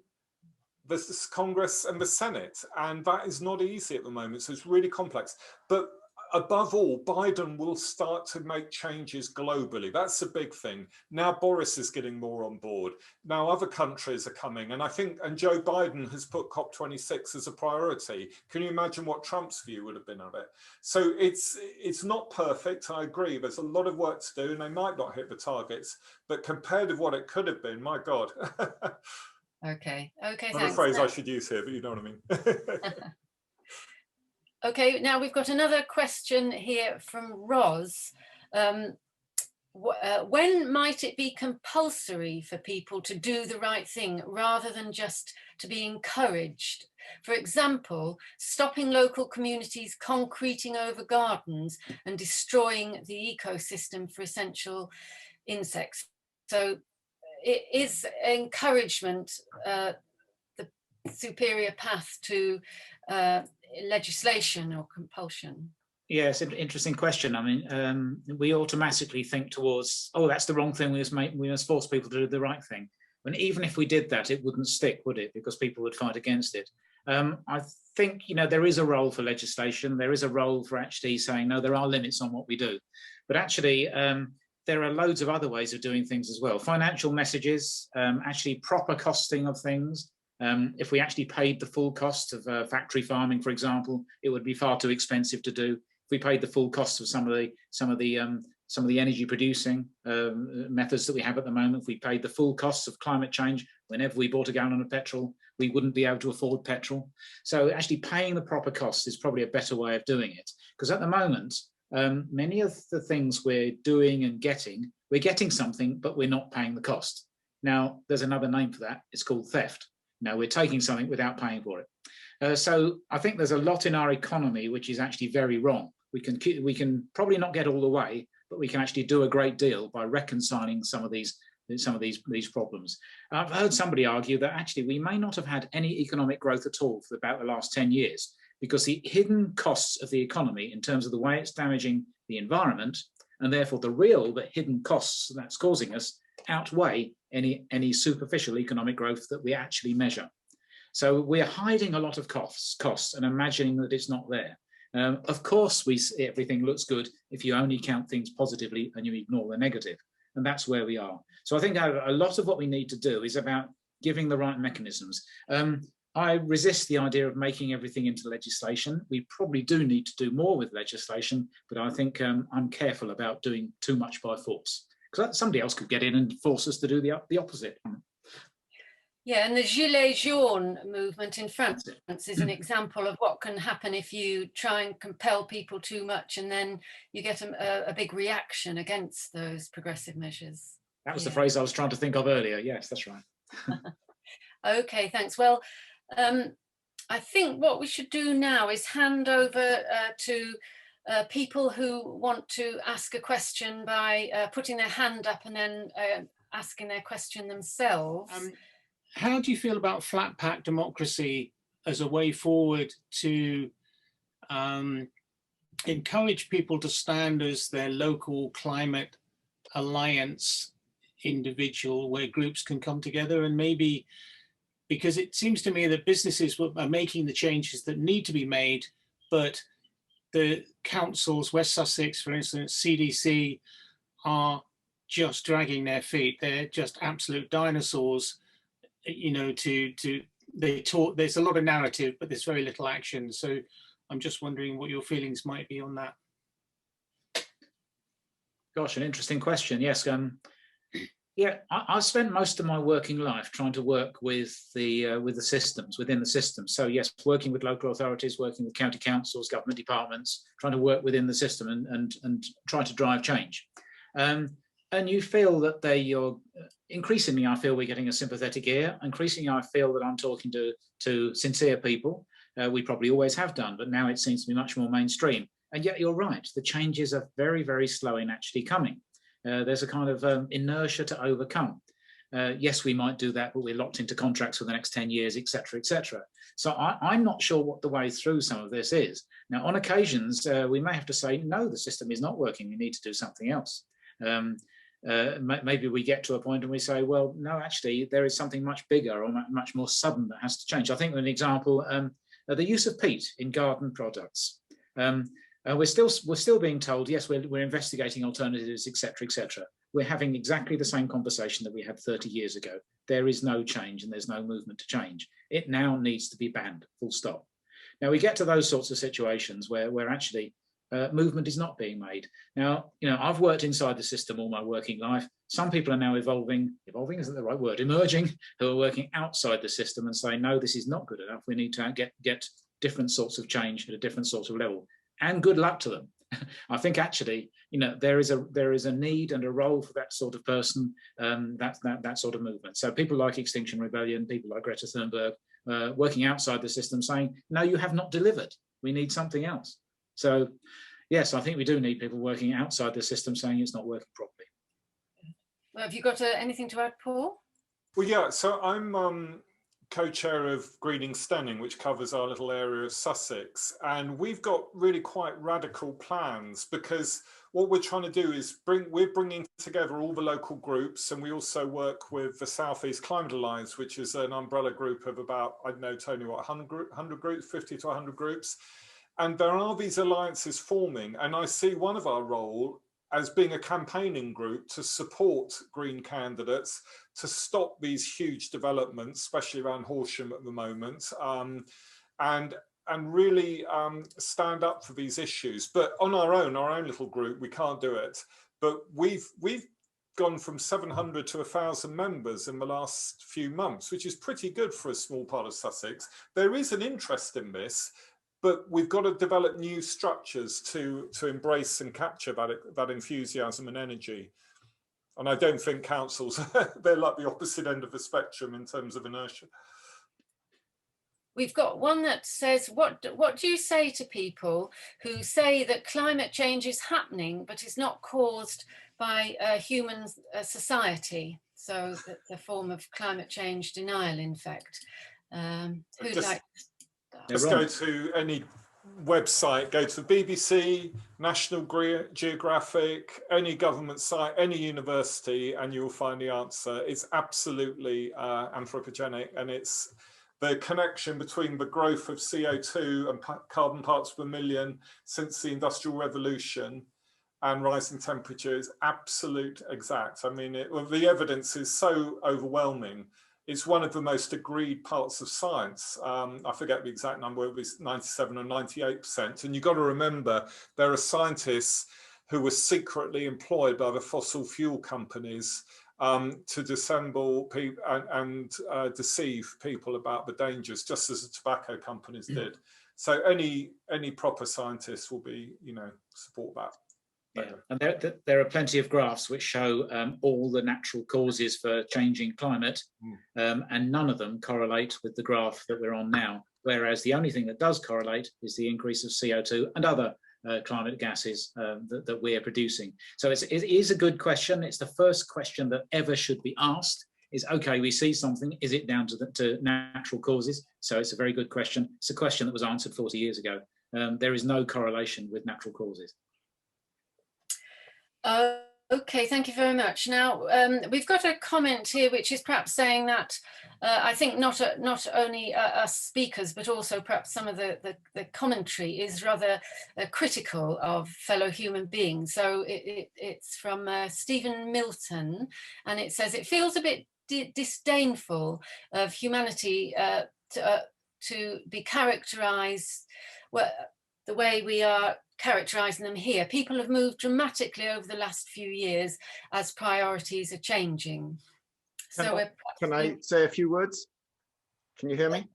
the Congress and the Senate, and that is not easy at the moment, so it's really complex. But above all, Biden will start to make changes globally. That's a big thing. Now Boris is getting more on board. Now other countries are coming, and I think, and Joe Biden has put COP26 as a priority. Can you imagine what Trump's view would have been of it? So it's not perfect, I agree. There's a lot of work to do, and they might not hit the targets, but compared with what it could have been, my God. Okay, Not thanks. a phrase I should use here, but you know what I mean. Okay, now we've got another question here from Roz. When might it be compulsory for people to do the right thing rather than just to be encouraged? For example, stopping local communities concreting over gardens and destroying the ecosystem for essential insects. So is encouragement the superior path to legislation or compulsion? Yeah, it's an interesting question. I mean, we automatically think towards, oh, that's the wrong thing. We must force people to do the right thing. And even if we did that, it wouldn't stick, would it? Because people would fight against it. I think, you know, there is a role for legislation. There is a role for actually saying, no, there are limits on what we do. But actually, there are loads of other ways of doing things as well. Financial messages, actually proper costing of things. If we actually paid the full cost of factory farming, for example, it would be far too expensive to do. If we paid the full cost of some of the energy producing methods that we have at the moment, if we paid the full costs of climate change, whenever we bought a gallon of petrol, we wouldn't be able to afford petrol. So actually paying the proper costs is probably a better way of doing it. Because at the moment, many of the things we're doing and we're getting something, but we're not paying the cost. Now, there's another name for that. It's called theft. Now, we're taking something without paying for it. So I think there's a lot in our economy which is actually very wrong. We can probably not get all the way, but we can actually do a great deal by reconciling some of these problems. I've heard somebody argue that actually we may not have had any economic growth at all for about the last 10 years because the hidden costs of the economy in terms of the way it's damaging the environment, and therefore the real but hidden costs that's causing us, outweigh any superficial economic growth that we actually measure. So we're hiding a lot of costs and imagining that it's not there. Of course, everything looks good if you only count things positively and you ignore the negative. And that's where we are. So I think a lot of what we need to do is about giving the right mechanisms. I resist the idea of making everything into legislation. We probably do need to do more with legislation, but I think I'm careful about doing too much by force. Because somebody else could get in and force us to do the opposite. Yeah, and the Gilets jaunes movement in France is an example of what can happen if you try and compel people too much and then you get a big reaction against those progressive measures. That was the phrase I was trying to think of earlier. Yes, that's right. Okay, thanks. Well, I think what we should do now is hand over to people who want to ask a question by putting their hand up and then asking their question themselves. How do you feel about flat pack democracy as a way forward to encourage people to stand as their local climate alliance individual, where groups can come together and maybe, because it seems to me that businesses are making the changes that need to be made, but the councils, West Sussex, for instance, CDC, are just dragging their feet. They're just absolute dinosaurs. You know, there's a lot of narrative, but there's very little action. So I'm just wondering what your feelings might be on that. Gosh, an interesting question. Yes. Yeah, I've spent most of my working life trying to work with the systems, within the system. So yes, working with local authorities, working with county councils, government departments, trying to work within the system and try to drive change. And you feel that you're increasingly, I feel we're getting a sympathetic ear. Increasingly, I feel that I'm talking to sincere people. We probably always have done, but now it seems to be much more mainstream. And yet you're right, the changes are very, very slow in actually coming. There's a kind of inertia to overcome. Yes, we might do that, but we're locked into contracts for the next 10 years, etc., etc. So I'm not sure what the way through some of this is. Now, on occasions, we may have to say, no, the system is not working. We need to do something else. Maybe we get to a point and we say, well, no, actually, there is something much bigger or much more sudden that has to change. I think an example, the use of peat in garden products. We're still being told, yes, we're investigating alternatives, etc., etc. We're having exactly the same conversation that we had 30 years ago. There is no change and there's no movement to change. It now needs to be banned, full stop. Now we get to those sorts of situations where actually movement is not being made. Now, I've worked inside the system all my working life. Some people are now evolving isn't the right word, emerging, who are working outside the system and saying, no, this is not good enough. We need to get different sorts of change at a different sort of level. And good luck to them. I think actually, there is a need and a role for that sort of person, that sort of movement. So people like Extinction Rebellion, people like Greta Thunberg, working outside the system saying, no, you have not delivered. We need something else. So yes, I think we do need people working outside the system saying it's not working properly. Well, have you got anything to add, Paul? Well, yeah, so I'm co-chair of Greening Stenning, which covers our little area of Sussex. And we've got really quite radical plans, because what we're trying to do is we're bringing together all the local groups, and we also work with the South East Climate Alliance, which is an umbrella group of about, I don't know, Tony, what, 100 groups, 50 to 100 groups. And there are these alliances forming, and I see one of our role as being a campaigning group to support Green candidates to stop these huge developments, especially around Horsham at the moment, and really stand up for these issues. But on our own little group, we can't do it. But we've gone from 700 to 1,000 members in the last few months, which is pretty good for a small part of Sussex. There is an interest in this, but we've got to develop new structures to embrace and capture that enthusiasm and energy. And I don't think councils, they're like the opposite end of the spectrum in terms of inertia. We've got one that says, what do you say to people who say that climate change is happening, but is not caused by human society? So the form of climate change denial, in fact. Who'd like to Just go to any website, go to the BBC, National Geographic, any government site, any university, and you'll find the answer. It's absolutely anthropogenic, and it's the connection between the growth of CO2 and carbon parts per million since the Industrial Revolution and rising temperatures, absolute exact. I mean, the evidence is so overwhelming. It's one of the most agreed parts of science. I forget the exact number, it was 97 or 98%. And you've got to remember, there are scientists who were secretly employed by the fossil fuel companies to dissemble people and deceive people about the dangers, just as the tobacco companies did. So any proper scientist will be, support that. Yeah, and there are plenty of graphs which show all the natural causes for changing climate, and none of them correlate with the graph that we're on now, whereas the only thing that does correlate is the increase of CO2 and other climate gases that we're producing. So it is a good question. It's the first question that ever should be asked, is, okay, we see something, is it down to natural causes? So it's a very good question. It's a question that was answered 40 years ago. There is no correlation with natural causes. Okay, thank you very much. Now, we've got a comment here which is perhaps saying that I think not only us speakers, but also perhaps some of the commentary is rather critical of fellow human beings. So it's from Stephen Milton, and it says, it feels a bit disdainful of humanity to be characterized, well, the way we are characterizing them here. People have moved dramatically over the last few years as priorities are changing. Can I say a few words? Can you hear me?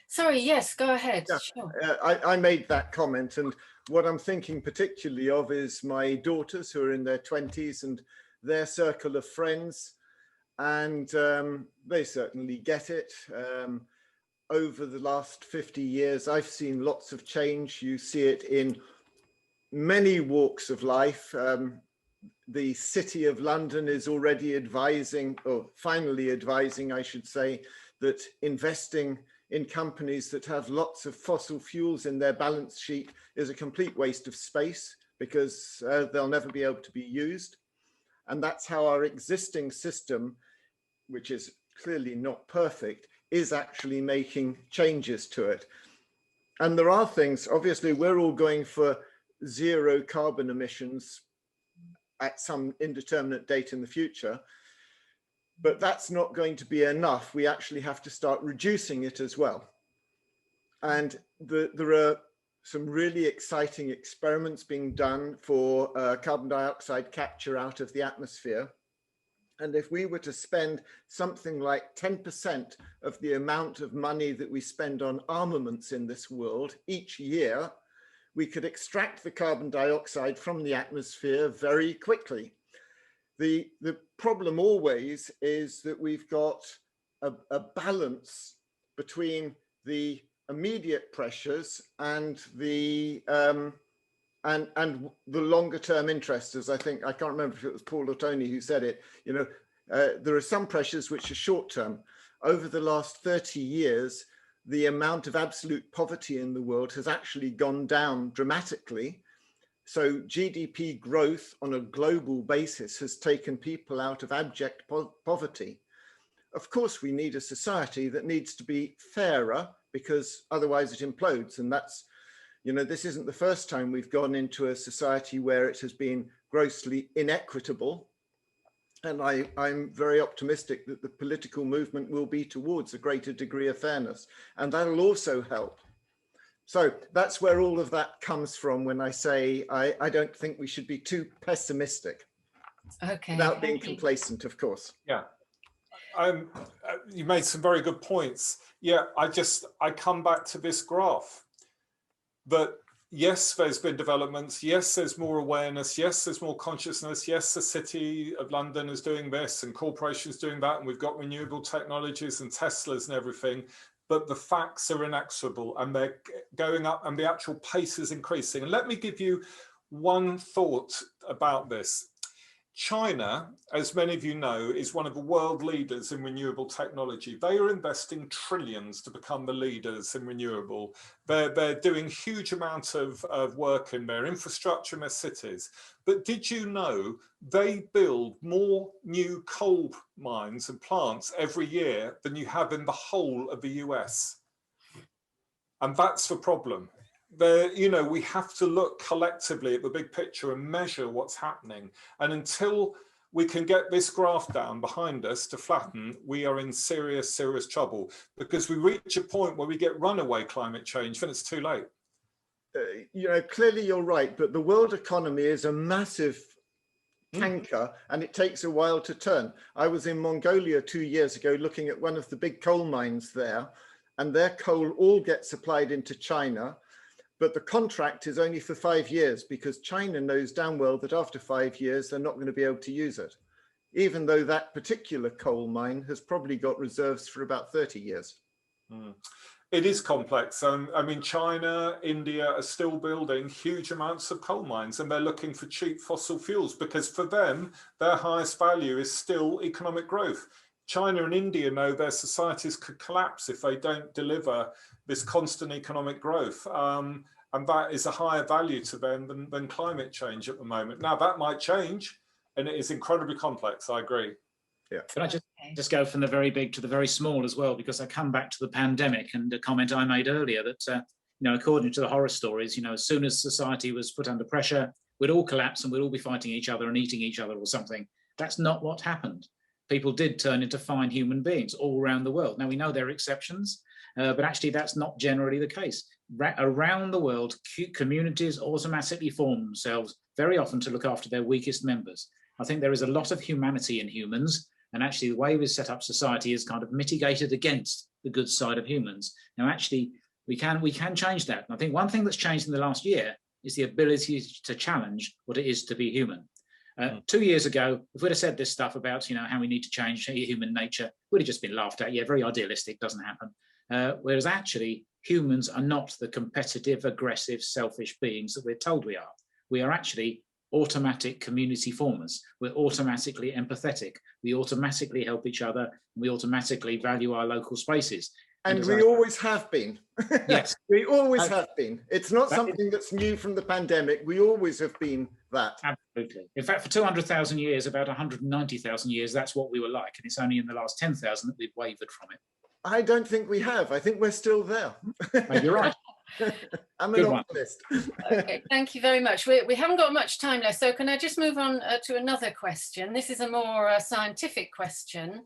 Sorry, yes, go ahead. Yeah. Sure. I made that comment, and what I'm thinking particularly of is my daughters who are in their 20s and their circle of friends, and they certainly get it. over the last 50 years, I've seen lots of change. You see it in many walks of life. The City of London is already advising, or finally advising, I should say, that investing in companies that have lots of fossil fuels in their balance sheet is a complete waste of space, because they'll never be able to be used. And that's how our existing system, which is clearly not perfect, is actually making changes to it. And there are things, obviously, we're all going for zero carbon emissions at some indeterminate date in the future, but that's not going to be enough. We actually have to start reducing it as well. And there are some really exciting experiments being done for carbon dioxide capture out of the atmosphere. And if we were to spend something like 10% of the amount of money that we spend on armaments in this world each year, we could extract the carbon dioxide from the atmosphere very quickly. The problem always is that we've got a balance between the immediate pressures and the longer term interests. As I think, I can't remember if it was Paul or Tony who said it, you know, there are some pressures which are short term. Over the last 30 years, the amount of absolute poverty in the world has actually gone down dramatically. So GDP growth on a global basis has taken people out of abject poverty. Of course, we need a society that needs to be fairer, because otherwise it implodes. And that's, you know, this isn't the first time we've gone into a society where it has been grossly inequitable. And I'm very optimistic that the political movement will be towards a greater degree of fairness, and that'll also help. So that's where all of that comes from when I say I don't think we should be too pessimistic. Okay. Without being complacent, of course. Yeah. You made some very good points. Yeah, I come back to this graph that yes, there's been developments. Yes, there's more awareness. Yes, there's more consciousness. Yes, the City of London is doing this and corporations doing that. And we've got renewable technologies and Teslas and everything. But the facts are inexorable and they're going up and the actual pace is increasing. And let me give you one thought about this. China, as many of you know, is one of the world leaders in renewable technology. They are investing trillions to become the leaders in renewable. They're doing huge amounts of work in their infrastructure in their cities. But did you know they build more new coal mines and plants every year than you have in the whole of the US? And that's the problem. You know, we have to look collectively at the big picture and measure what's happening. And until we can get this graph down behind us to flatten, we are in serious, serious trouble, because we reach a point where we get runaway climate change, then it's too late. You know, clearly you're right, but the world economy is a massive tanker and it takes a while to turn. I was in Mongolia 2 years ago looking at one of the big coal mines there, and their coal all gets supplied into China. But the contract is only for 5 years, because China knows damn well that after 5 years, they're not going to be able to use it, even though that particular coal mine has probably got reserves for about 30 years. It is complex. I mean, China, India are still building huge amounts of coal mines, and they're looking for cheap fossil fuels, because for them, their highest value is still economic growth. China and India know their societies could collapse if they don't deliver this constant economic growth. And that is a higher value to them than climate change at the moment. Now, that might change, and it is incredibly complex, I agree. Yeah. Can I just go from the very big to the very small as well, because I come back to the pandemic and a comment I made earlier that, you know, according to the horror stories, you know, as soon as society was put under pressure, we'd all collapse and we'd all be fighting each other and eating each other or something. That's not what happened. People did turn into fine human beings all around the world. Now, we know there are exceptions, but actually that's not generally the case. Around the world, communities automatically form themselves very often to look after their weakest members. I think there is a lot of humanity in humans, and actually the way we set up society is kind of mitigated against the good side of humans. Now, actually, we can change that. And I think one thing that's changed in the last year is the ability to challenge what it is to be human. 2 years ago, if we'd have said this stuff about, you know, how we need to change human nature, we'd have just been laughed at. Yeah, very idealistic, doesn't happen. whereas actually humans are not the competitive, aggressive, selfish beings that we're told we are. We are actually automatic community formers. We're automatically empathetic. We automatically help each other. We automatically value our local spaces. And we always have been. Yes. We always have been. It's not something that's new from the pandemic. We always have been that. Absolutely. In fact, for 200,000 years, about 190,000 years, that's what we were like. And it's only in the last 10,000 that we've wavered from it. I don't think we have. I think we're still there. You're right. I'm an optimist. Okay, thank you very much. We haven't got much time left, so can I just move on to another question? This is a more scientific question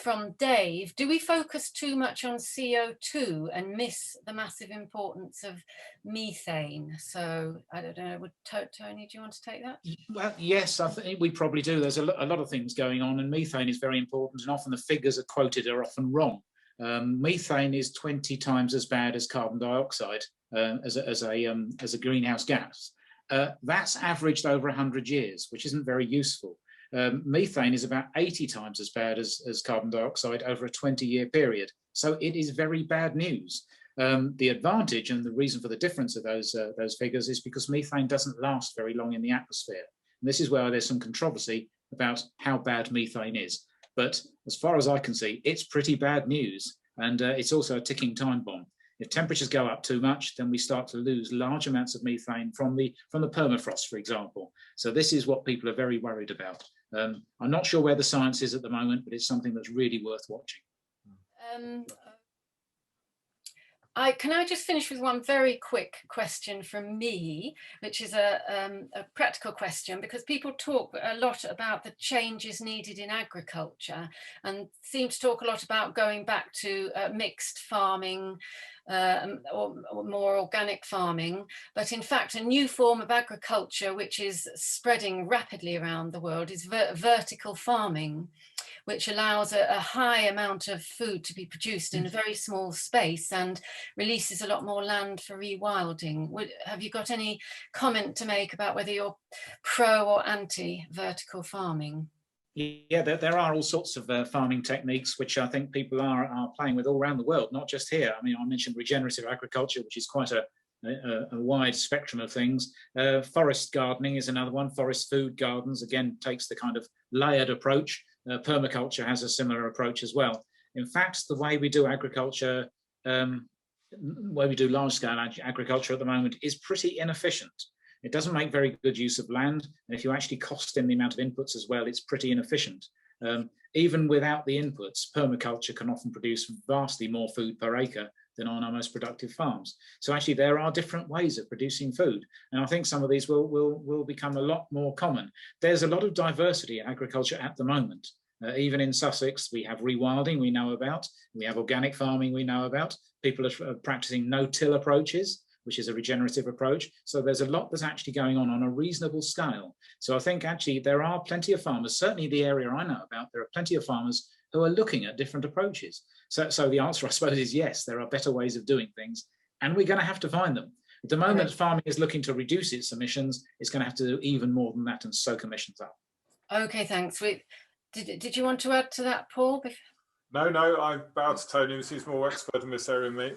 from Dave. Do we focus too much on CO2 and miss the massive importance of methane? So I don't know, Tony, do you want to take that? Well, yes, I think we probably do. There's a lot of things going on, and methane is very important, and often the figures are quoted are often wrong. Methane is 20 times as bad as carbon dioxide as a greenhouse gas. That's averaged over 100 years, which isn't very useful. Methane is about 80 times as bad as carbon dioxide over a 20-year period. So it is very bad news. The advantage and the reason for the difference of those figures is because methane doesn't last very long in the atmosphere. And this is where there's some controversy about how bad methane is. But as far as I can see, it's pretty bad news. And it's also a ticking time bomb. If temperatures go up too much, then we start to lose large amounts of methane from the permafrost, for example. So this is what people are very worried about. I'm not sure where the science is at the moment, but it's something that's really worth watching. Can I just finish with one very quick question from me, which is a practical question, because people talk a lot about the changes needed in agriculture and seem to talk a lot about going back to mixed farming or more organic farming. But in fact, a new form of agriculture, which is spreading rapidly around the world, is vertical farming, which allows a high amount of food to be produced in a very small space and releases a lot more land for rewilding. Have you got any comment to make about whether you're pro or anti vertical farming? Yeah, there are all sorts of farming techniques which I think people are playing with all around the world, not just here. I mean, I mentioned regenerative agriculture, which is quite a wide spectrum of things. Forest gardening is another one. Forest food gardens, again, takes the kind of layered approach. Permaculture has a similar approach as well. In fact, the way we do agriculture, the way we do large-scale agriculture at the moment is pretty inefficient. It doesn't make very good use of land. And if you actually cost in the amount of inputs as well, it's pretty inefficient. Even without the inputs, permaculture can often produce vastly more food per acre than on our most productive farms. So actually there are different ways of producing food. And I think some of these will become a lot more common. There's a lot of diversity in agriculture at the moment. Even in Sussex, we have rewilding we know about. We have organic farming we know about. People are practicing no-till approaches, which is a regenerative approach. So there's a lot that's actually going on a reasonable scale. So I think actually there are plenty of farmers, certainly the area I know about, there are plenty of farmers who are looking at different approaches. So the answer, I suppose, is yes, there are better ways of doing things, and we're going to have to find them. At the moment, farming is looking to reduce its emissions. It's going to have to do even more than that and soak emissions up. Okay, thanks. Did you want to add to that, Paul? No, I bow to Tony. He's more expert in this area than me.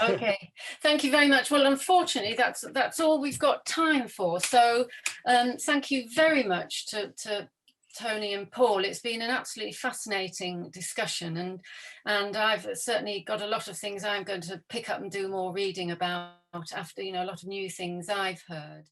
Okay, thank you very much. Well, unfortunately, that's all we've got time for. So thank you very much to Tony and Paul. It's been an absolutely fascinating discussion, and I've certainly got a lot of things I'm going to pick up and do more reading about after, a lot of new things I've heard.